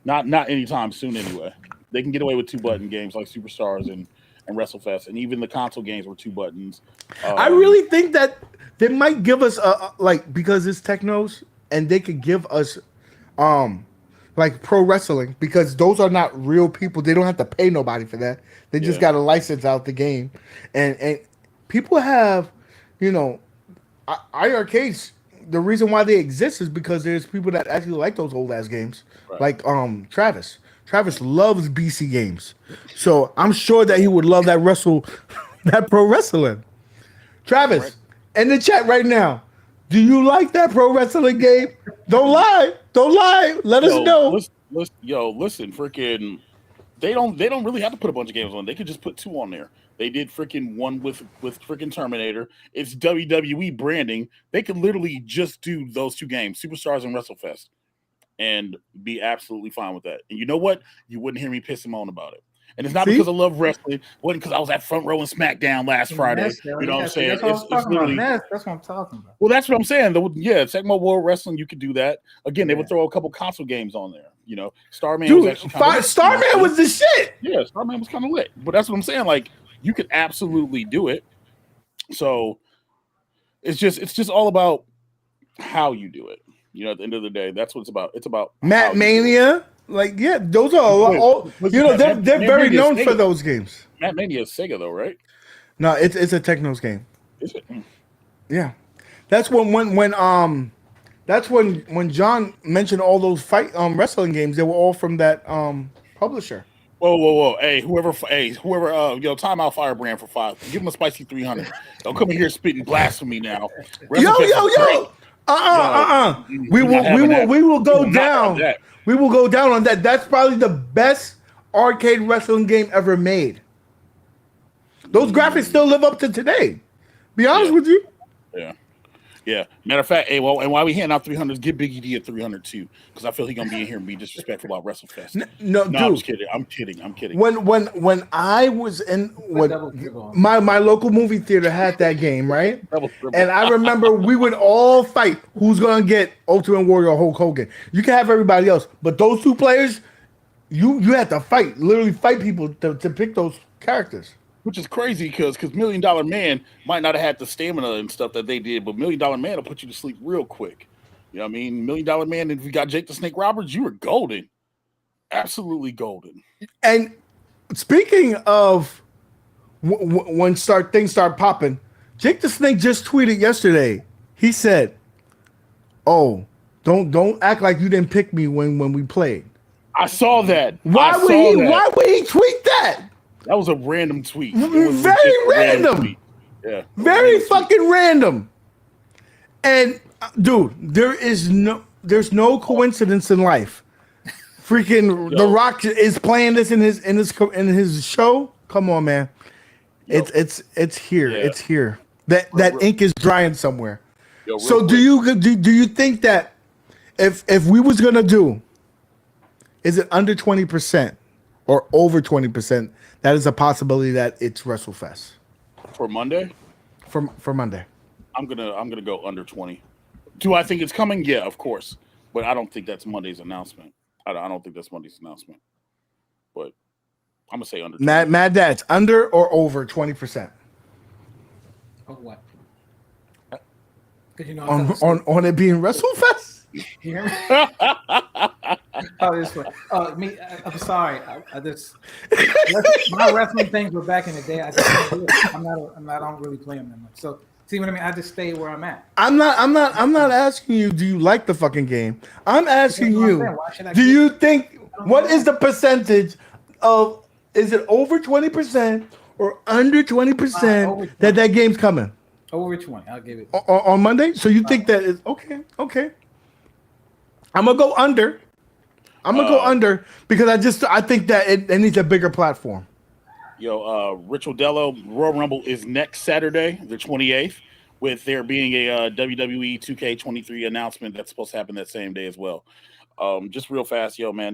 Not anytime soon anyway. They can get away with 2-button games like Superstars and WrestleFest, and even the console games were 2 buttons. I really think that they might give us like, because it's technos, and they could give us like pro wrestling, because those are not real people. They don't have to pay nobody for that. They just got to license out the game, and people have, you know, iircades. The reason why they exist is because there's people that actually like those old ass games, like Travis. Travis loves BC games, so I'm sure that he would love that pro wrestling. Travis, in the chat right now, do you like that pro wrestling game? Don't lie. Let us know. Listen, freaking, they don't really have to put a bunch of games on. They could just put 2 on there. They did freaking one with freaking Terminator. It's WWE branding. They could literally just do those 2 games, Superstars and WrestleFest, and be absolutely fine with that. And you know what? You wouldn't hear me piss him on about it. And it's not because I love wrestling. It wasn't because I was at front row in SmackDown last Friday. You know what I'm saying? That's what I'm talking about. Well, that's what I'm saying. Tecmo World Wrestling, you could do that. Again, they would throw a couple console games on there. You know, Starman was actually kind of Starman was the shit. Yeah, Starman was kind of lit. But that's what I'm saying. Like, you could absolutely do it. So it's just all about how you do it. You know, at the end of the day, that's what it's about. It's about Matt Mania. Like, yeah, those are all, you know, they're very known for those games. Matt Mania is Sega though, right? No, it's a Technos game. Is it? Yeah. That's when John mentioned all those fight wrestling games. They were all from that publisher. Whoa. Hey, whoever, timeout Firebrand for 5. Give him a spicy 300. Don't come in here spitting blasphemy now. Yo. We will go down. We will go down on that. That's probably the best arcade wrestling game ever made. Those graphics still live up to today. Be honest with you. Yeah. Matter of fact, hey, well, and while we handing out 300s, give Biggie D a 300 too, because I feel he's gonna be in here and be disrespectful about WrestleFest. No, dude, I'm just kidding. I'm kidding. When I was in my local movie theater had that game, right? And I remember we would all fight who's gonna get Ultimate Warrior or Hulk Hogan. You can have everybody else, but those 2 players, you had to fight, literally fight people to pick those characters. Which is crazy because $1 Million Man might not have had the stamina and stuff that they did, but $1 Million Man will put you to sleep real quick. You know what I mean? $1 Million Man, if you got Jake the Snake Roberts, you were golden. Absolutely golden. And speaking of when things start popping, Jake the Snake just tweeted yesterday. He said, "Oh, don't act like you didn't pick me when we played." I saw that. Why would he tweet that? That was a random tweet. Very random. Yeah. Very fucking random. And dude, there's no coincidence in life. Freaking The Rock is playing this in his show. Come on, man. It's here. Yeah. It's here. That ink is drying somewhere. So do quick. you think that if we was gonna do, is it under 20% or over 20%? That is a possibility that it's WrestleFest for Monday. For Monday, I'm gonna go under 20. Do I think it's coming? Yeah, of course, but I don't think that's Monday's announcement. I don't think that's Monday's announcement. But I'm gonna say under. MadDad's under or over 20%? Of what? Because on it being WrestleFest. You hear me? This way. I'm sorry. I just my wrestling things were back in the day. I don't really play them that much. So see what I mean? I just stay where I'm at. I'm not asking you, do you like the fucking game? I'm asking you, do you think, what is the percentage of, is it over 20% or under 20% that game's coming? Over 20, I'll give it. On Monday? So you think that is okay. I'm gonna go under. Because I think that it needs a bigger platform. Rich Odello, Royal Rumble is next Saturday, the 28th, with there being a WWE 2K23 announcement that's supposed to happen that same day as well. Just real fast, rest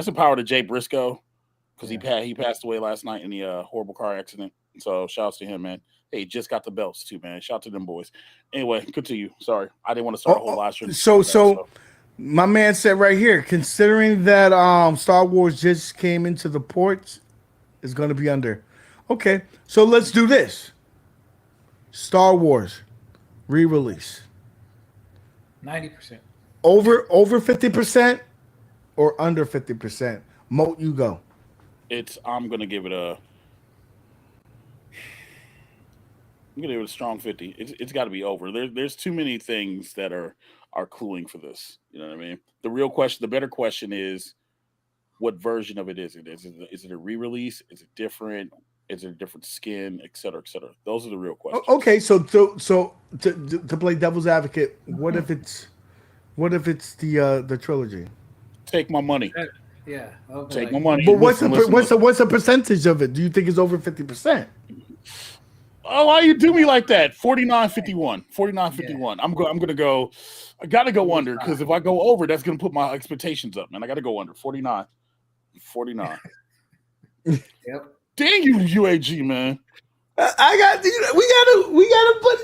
in power to Jay Briscoe, because he passed away last night in the horrible car accident. So shouts to him, man. Hey, just got the belts too, man. Shout to them boys. Anyway, continue. Sorry, I didn't want to start a whole live stream. So my man said right here, considering that Star Wars just came into the ports, is going to be under. Okay, so let's do this. Star Wars re-release. 90%. Over 50% or under 50%. Moat, you go. I'm gonna give it a strong 50. It's got to be over. There's too many things that are cluing for this. You know what I mean? The better question is, what version of it is it? Is it a re-release? Is it different? Is it a different skin, et cetera, et cetera? Those are the real questions. Okay, so to play devil's advocate, what if it's the trilogy? Take my money. Yeah. Take my money. But what's the percentage of it? Do you think it's over 50%? Oh, why you do me like that? 49-51. 49-51. Yeah. I'm gonna go. I gotta go under, because if I go over, that's gonna put my expectations up, man. I gotta go under. 49. 49. Yep. Dang you, UAG, man. I got we gotta put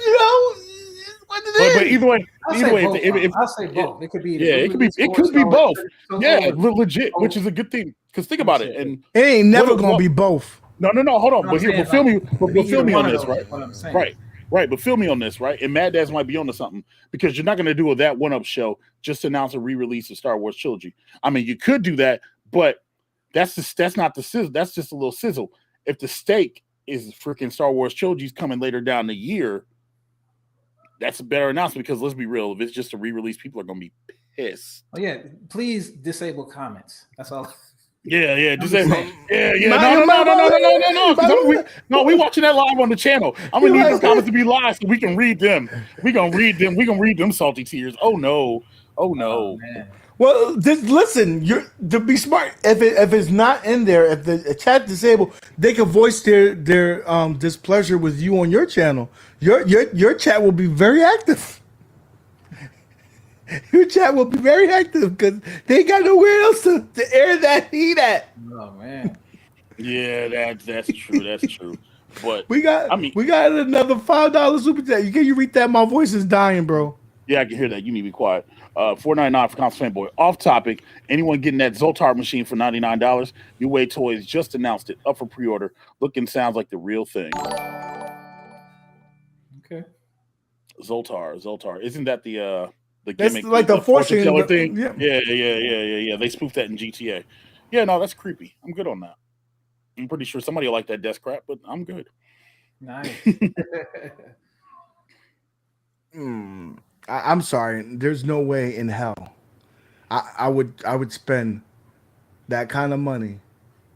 But either way, I'll say both. It could be. Yeah, it could be both. Yeah, legit, which is a good thing. Because think about it, and it ain't never gonna be both. No. Hold on, but feel me on this, right? What I'm saying. Right. But feel me on this, right? And MadDad might be onto something, because you're not going to do that one-up show just to announce a re-release of Star Wars trilogy. I mean, you could do that, but that's not the sizzle. That's just a little sizzle. If the steak is freaking Star Wars trilogy's coming later down the year, that's a better announcement, because let's be real, if it's just a re-release, people are going to be pissed. Oh yeah, please disable comments. That's all. Yeah. No. We watching that live on the channel. I'm gonna need these comments to be live so we can read them. We gonna read them salty tears. Oh no. Oh, well, listen. You're to be smart. If it's not in there, if the chat disabled, they can voice their displeasure with you on your channel. Your chat will be very active. Your chat will be very active, because they got nowhere else to air that heat at. Oh man. Yeah, that's true. That's true. But we got another $5 super chat. Can you read that? My voice is dying, bro. Yeah, I can hear that. You need to be quiet. 499 for Constant Fanboy. Off topic. Anyone getting that Zoltar machine for $99? New Way Toys just announced it. Up for pre-order. Looking sounds like the real thing. Okay. Zoltar. Isn't that the that's gimmick, like the fortune teller thing? Yeah. They spoofed that in GTA. Yeah, no, that's creepy. I'm good on that. I'm pretty sure somebody will like that desk crap, but I'm good. Nice. I'm sorry. There's no way in hell I would spend that kind of money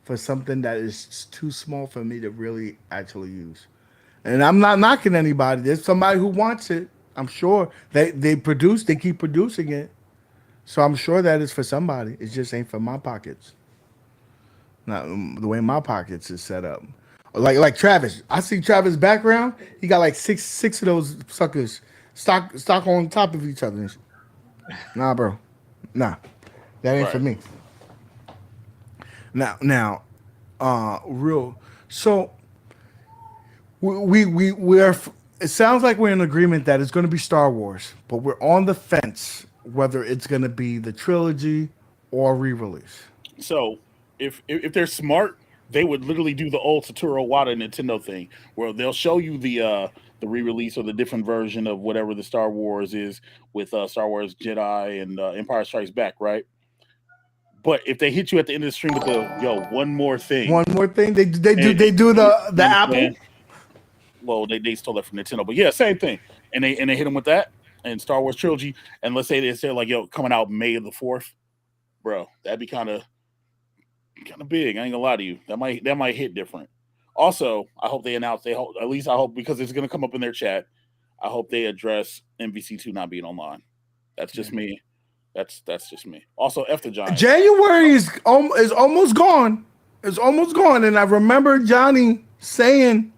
for something that is too small for me to really actually use. And I'm not knocking anybody. There's somebody who wants it. I'm sure they keep producing it. So I'm sure that is for somebody. It just ain't for my pockets. Not the way my pockets is set up. Like Travis. I see Travis' background. He got like six of those suckers stock on top of each other. Nah, bro. Nah. That ain't for me. Now, real. So we're. It sounds like we're in agreement that it's going to be Star Wars, but we're on the fence whether it's going to be the trilogy or re-release. So, if they're smart, they would literally do the old Satoru Iwata Nintendo thing, where they'll show you the re-release or the different version of whatever the Star Wars is with Star Wars Jedi and Empire Strikes Back, right? But if they hit you at the end of the stream with one more thing, they do the Apple. Well, they stole that from Nintendo, but yeah, same thing. And they hit them with that and Star Wars trilogy. And let's say they're like, coming out May the 4th, bro. That'd be kind of big. I ain't gonna lie to you. That might hit different. Also, I hope they announce. I hope, because it's gonna come up in their chat. I hope they address MVC2 not being online. That's just me. That's just me. Also, F the Giants. January is almost gone. It's almost gone, and I remember Johnny saying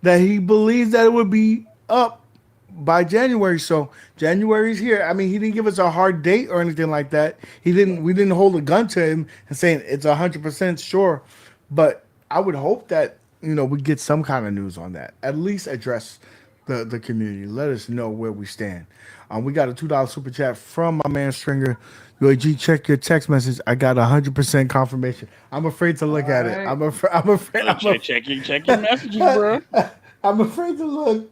that he believes that it would be up by January. So January's here. I mean, he didn't give us a hard date or anything like that. We didn't hold a gun to him and saying it's 100% sure. But I would hope that we get some kind of news on that. At least address the community. Let us know where we stand. We got a $2 super chat from my man Stringer. UAG, check your text message. I got 100% confirmation. I'm afraid to look at it. Alright. I'm afraid. I'm afraid. Check your messages, bro. I'm afraid to look.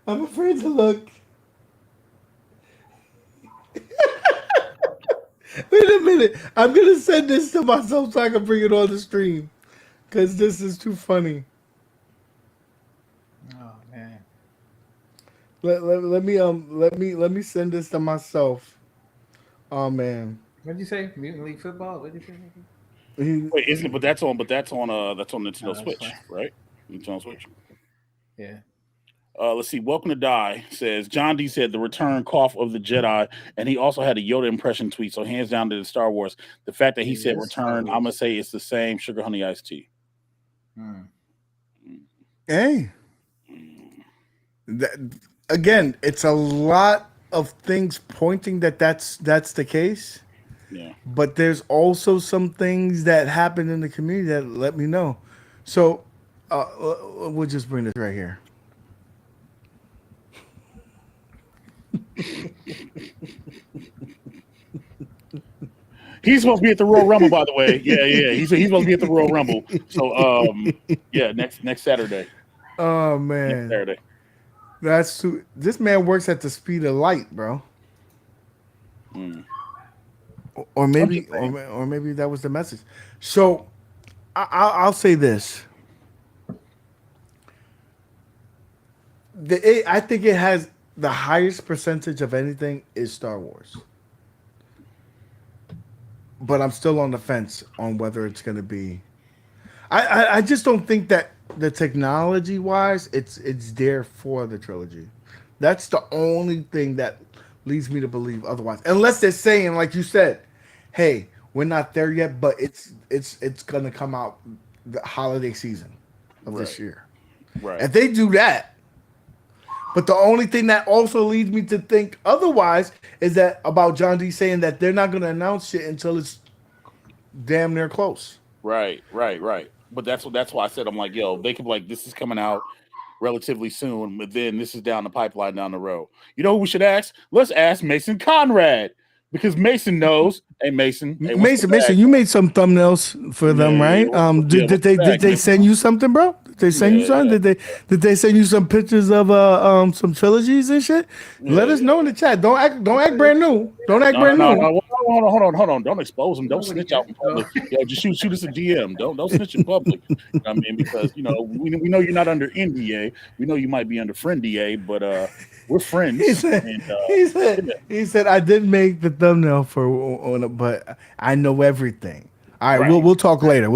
I'm afraid to look. Wait a minute. I'm gonna send this to myself so I can bring it on the stream, cause this is too funny. Oh man. Let me send this to myself. Oh man. What'd you say? Mutant League Football? What'd you say? Wait, isn't it? But that's on Nintendo that's Switch, fine. right? Nintendo Switch. Yeah. Let's see. Welcome to Die says John D said the return cough of the Jedi, and he also had a Yoda impression tweet. So hands down to the Star Wars. The fact that he It said is Star return, Wars. I'm gonna say it's the same sugar honey iced tea. Hey. Again, it's a lot of things pointing that's the case. Yeah. But there's also some things that happen in the community that let me know. So we'll just bring this right here. He's supposed to be at the Royal Rumble, by the way. Yeah. He's supposed to be at the Royal Rumble. So yeah, next Saturday. Oh Next man, Saturday. that's too. This man works at the speed of light, bro. Or maybe, or maybe that was the message. So I'll say this. I think it has the highest percentage of anything is Star Wars. But I'm still on the fence on whether it's going to be. I just don't think that the technology wise it's there for the trilogy. That's the only thing that leads me to believe otherwise. Unless they're saying, like you said, hey, we're not there yet, but it's going to come out the holiday season of this year. Right. If they do that. But the only thing that also leads me to think otherwise is that about John D saying that they're not going to announce shit until it's damn near close. Right. But that's why I said I'm like, yo, they could be like, this is coming out relatively soon, but then this is down the pipeline down the road. You know who we should ask? Let's ask Mason Conrad. Because Mason knows. Hey Mason. Hey, Mason, you made some thumbnails for them, right? Did they send you something, bro? Did they send you something? Did they send you some pictures of some trilogies and shit? Let us know in the chat. Don't act brand new. Don't act brand new. No, hold on. Don't expose them. Don't snitch out in public. Yo, just shoot us a DM. Don't snitch in public. You know what I mean? Because we know you're not under NDA. We know you might be under friend DA, but we're friends. He said I didn't make the thumbnail but I know everything. All right, we'll talk later.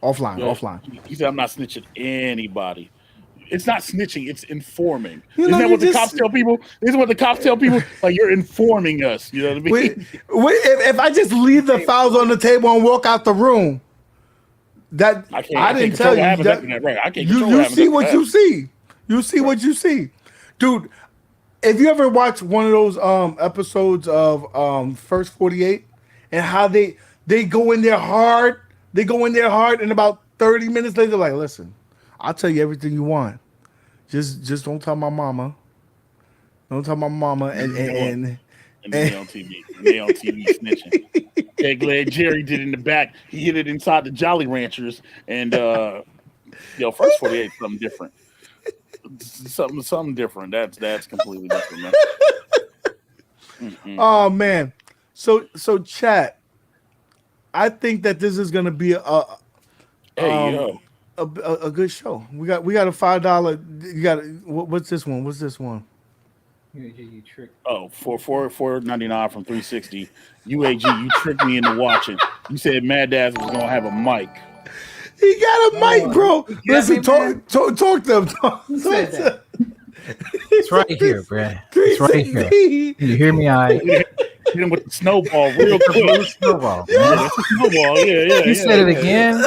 Offline. He said I'm not snitching anybody. It's not snitching, it's informing. Isn't that what the cops tell people? Isn't what the cops tell people? Like, you're informing us. You know what I mean? If I just leave the files on the table and walk out the room, I didn't tell you. Right. I can't you see what you see. You see what you see. Dude, if you ever watch one of those episodes of First 48 and how they go in there hard, and about 30 minutes later, like, listen, I'll tell you everything you want. Just don't tell my mama. Don't tell my mama and they on TV. They on TV snitching. Yeah, glad Jerry did in the back. He hit it inside the Jolly Ranchers, and First 48 is something different. Something different. That's completely different, man. Oh man. So chat. I think that this is gonna be a good show. We got a $5. You got what's this one? You tricked. Oh, for $4.99 from 360. UAG, you tricked me into watching. You said MadDad was gonna have a mic. He got a mic, bro. Listen, talk to him. Who said that? It's right here, bro. It's right here. You hear me? I hit him with the snowball real quick. snowball. Yeah, that's a snowball. Yeah. You said it again.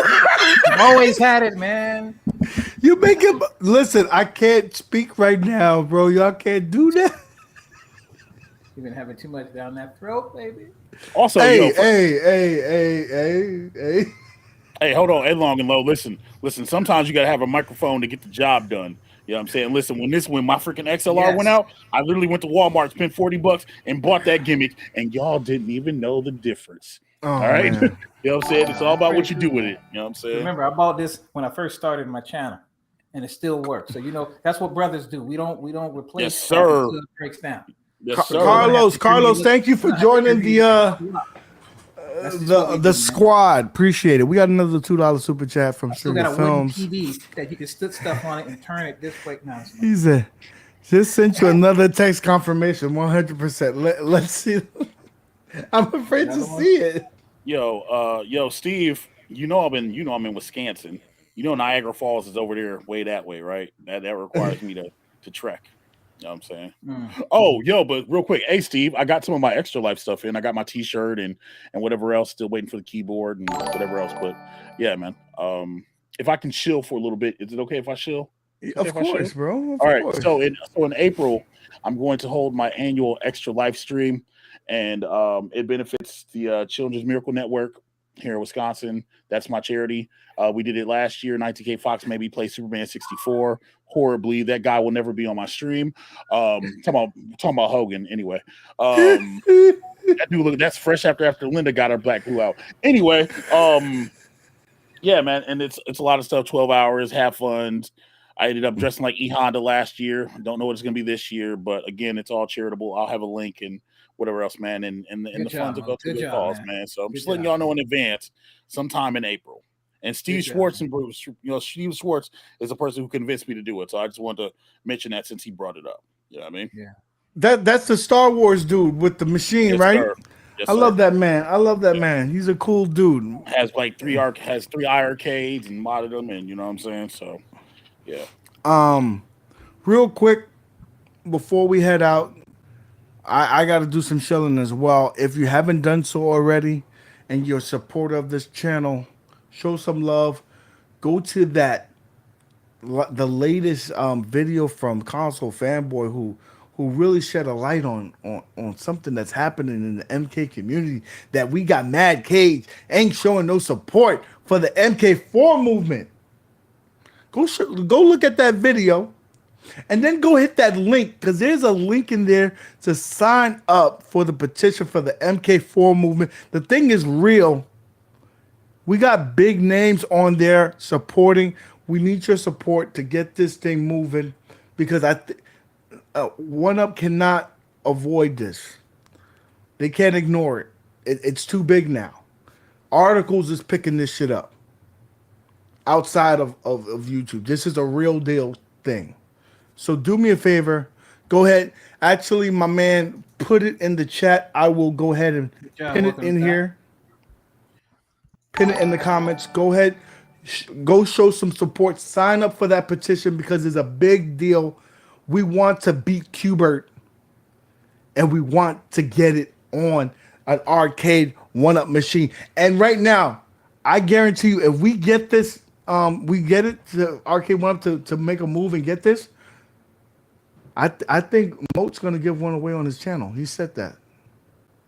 Always had it, man. You make him listen. I can't speak right now, bro. Y'all can't do that. You've been having too much down that throat, baby. Also, hey. Hey, hold on. Hey, long and low. Listen. Sometimes you gotta have a microphone to get the job done. You know what I'm saying? Listen, when my freaking XLR went out, I literally went to Walmart, spent $40, and bought that gimmick, and y'all didn't even know the difference. Oh, all right, man. you know what I'm saying? It's all about what you do with it. You know what I'm saying? Remember, I bought this when I first started my channel, and it still works. So that's what brothers do. We don't replace. Yes, sir. Until it breaks down. Yes, sir. Carlos, thank you for joining the squad. Appreciate it. We got another $2 super chat from Still got Sugar a wooden Films. TV that you can stick stuff on it and turn it this way. Now He said, just sent you another text confirmation, 100%. Let's see. I'm afraid to see it. Yo, Steve, I'm in Wisconsin. Niagara Falls is over there, way that way, right? That requires me to trek. You know what I'm saying? Oh, but real quick, hey Steve, I got some of my Extra Life stuff in. I got my T-shirt and whatever else. Still waiting for the keyboard and whatever else. But yeah, man. If I can chill for a little bit, is it okay if I chill? Of course, bro. All right. So in April, I'm going to hold my annual Extra Life stream, and it benefits the Children's Miracle Network here in Wisconsin. That's my charity. We did it last year. 19K Fox made me play Superman 64 horribly. That guy will never be on my stream. Talking about Hogan anyway. That dude, that's fresh after Linda got her black glue out. Anyway, yeah, man, and it's a lot of stuff. 12 hours, have fun. I ended up dressing like E Honda last year. Don't know what it's gonna be this year, but again, it's all charitable. I'll have a link and whatever else, man, and the funds will go to the cause, man. So I'm just letting y'all know in advance, sometime in April. And Steve Schwartz Steve Schwartz is the person who convinced me to do it. So I just wanted to mention that since he brought it up. You know what I mean? Yeah. That's the Star Wars dude with the machine, right? Sir. Yes, I love that man. He's a cool dude. Has like three iircades and modded them, and you know what I'm saying? So yeah. Real quick, before we head out, I got to do some shilling as well. If you haven't done so already and you're a supporter of this channel, show some love. Go to the latest video from Console Fanboy who really shed a light on something that's happening in the MK community, that we got Mad Cage ain't showing no support for the MK4 movement. Go look at that video. And then go hit that link, because there's a link in there to sign up for the petition for the MK4 movement. The thing is real. We got big names on there supporting. We need your support to get this thing moving, because WRP'S cannot avoid this. They can't ignore it. It's too big now. Articles is picking this shit up outside of YouTube. This is a real deal thing. So do me a favor, go ahead. Actually, my man put it in the chat. I will go ahead and pin it in here. Pin it in the comments. Go ahead, go show some support. Sign up for that petition, because it's a big deal. We want to beat Qbert, and we want to get it on an Arcade1up machine. And right now, I guarantee you, if we get this, we get it to Arcade1up to make a move and get this, I think Moat's gonna give one away on his channel. He said that.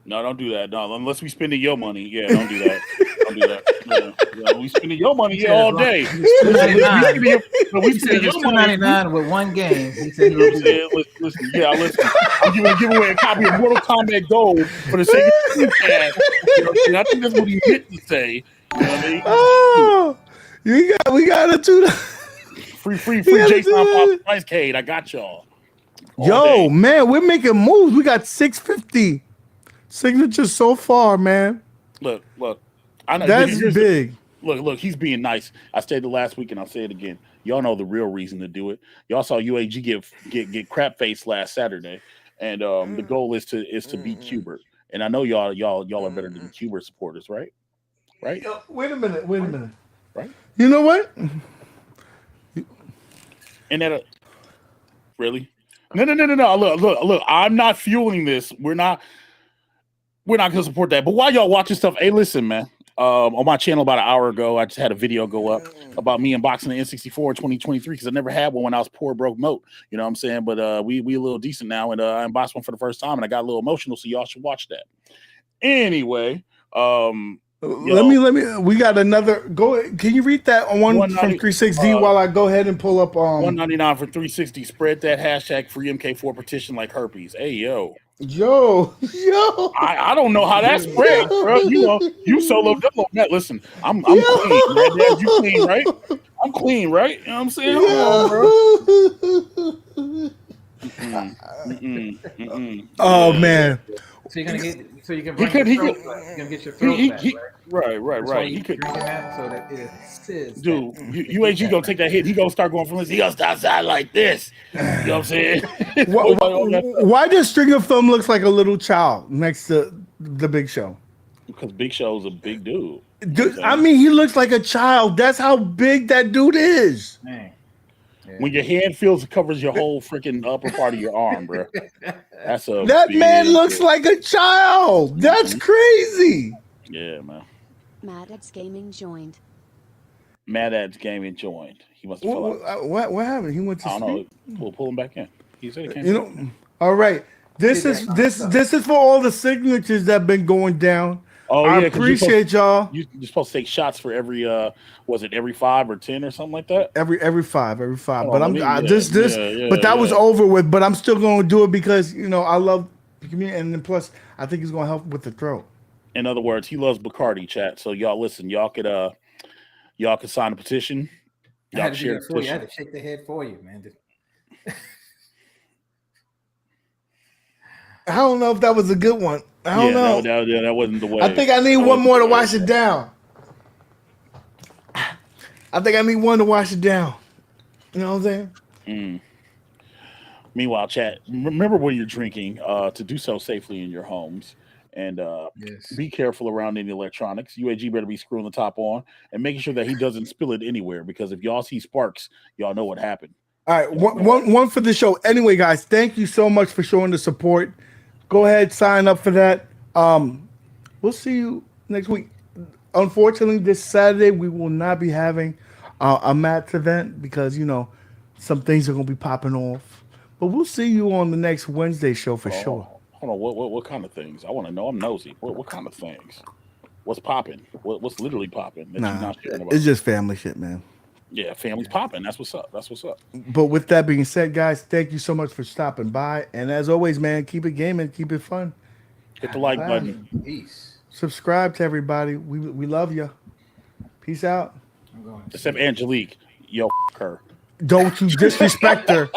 No, don't do that. No, unless we spending your money. Yeah, don't do that. Don't do that. Yeah, we spending your money all day. We spending your money $2.99 with one game. He said he would do listen. I'm giving a giveaway a copy of Mortal Kombat Gold for the sake of the podcast. I think that's what he meant to say. You know what I mean? Oh, we got a $2. Free Jason Arcade. I got y'all. Yo, man, we're making moves. We got 650 signatures so far, man. Look. I know that's big. Look, he's being nice. I said it last week and I'll say it again. Y'all know the real reason to do it. Y'all saw UAG get crap face last Saturday, and the goal is to beat Qbert. And I know y'all are better than Qbert supporters, right? Right? Yo, wait a minute. Right? You know what? And that really? No. Look. I'm not fueling this. We're not gonna support that. But while y'all watching stuff, hey, listen, man. On my channel about an hour ago, I just had a video go up about me unboxing the N64 in 2023, because I never had one when I was poor, broke, moat. You know what I'm saying? But we a little decent now, and I unboxed one for the first time, and I got a little emotional, so y'all should watch that. Anyway, Let me. We got another. Go. Can you read that on one from 360 while I go ahead and pull up? $199 for 360. Spread that hashtag free MK4 petition like herpes. Hey yo. Yo. I don't know how that spread, bro. You solo dolo. Man, listen, I'm clean, man. Dad, you clean, right? I'm clean, right? You know what I'm saying? Oh man. So you're gonna get. So you can bring your throat back. You're gonna get your throat back, right? Right. He could drinking that so that it says. Dude, UAG gonna take that hit. He gonna start going from this. He gonna start outside like this. You know what I'm saying? Why does Stringer Film looks like a little child next to the Big Show? Because Big Show's a big dude. Dude, I mean, he looks like a child. That's how big that dude is. Man. Yeah. When your hand covers your whole freaking upper part of your arm, bro. That man looks like a child. That's crazy. Yeah, man. MadDad's Gaming joined. MadDad's Gaming joined. He must have what happened? He went to I don't know. Pull him back in. He said he came. All right. This is for all the signatures that have been going down. Oh, I yeah, appreciate y'all. You're supposed to take shots for every was it every 5 or 10 or something like that? Every five. Oh, But that was over with. But I'm still going to do it because I love the community, and then plus I think it's going to help with the throat. In other words, he loves Bacardi, chat. So y'all listen. Y'all could sign a petition. I had to do it for you. I had to shake the head for you, man. I don't know if that was a good one. I don't know. That wasn't the way. I think I need one more to wash it down. I think I need one to wash it down. You know what I'm saying? Meanwhile, chat, remember when you're drinking to do so safely in your homes. And be careful around any electronics. UAG better be screwing the top on and making sure that he doesn't spill it anywhere, because if y'all see sparks, y'all know what happened. All right, one for the show. Anyway, guys, thank you so much for showing the support. Go ahead, sign up for that. We'll see you next week. Unfortunately, this Saturday we will not be having a Matt's event because some things are gonna be popping off. But we'll see you on the next Wednesday show for sure. Hold on, what kind of things? I want to know. I'm nosy. What kind of things? What's popping? What's literally popping that you're not sharing about? It's just family shit, man. Yeah, family's popping. That's what's up. But with that being said, guys, thank you so much for stopping by. And as always, man, keep it gaming, keep it fun. Hit the like button. Peace. Subscribe to everybody. We love you. Peace out. Except Angelique. Yo, her. Don't you disrespect her.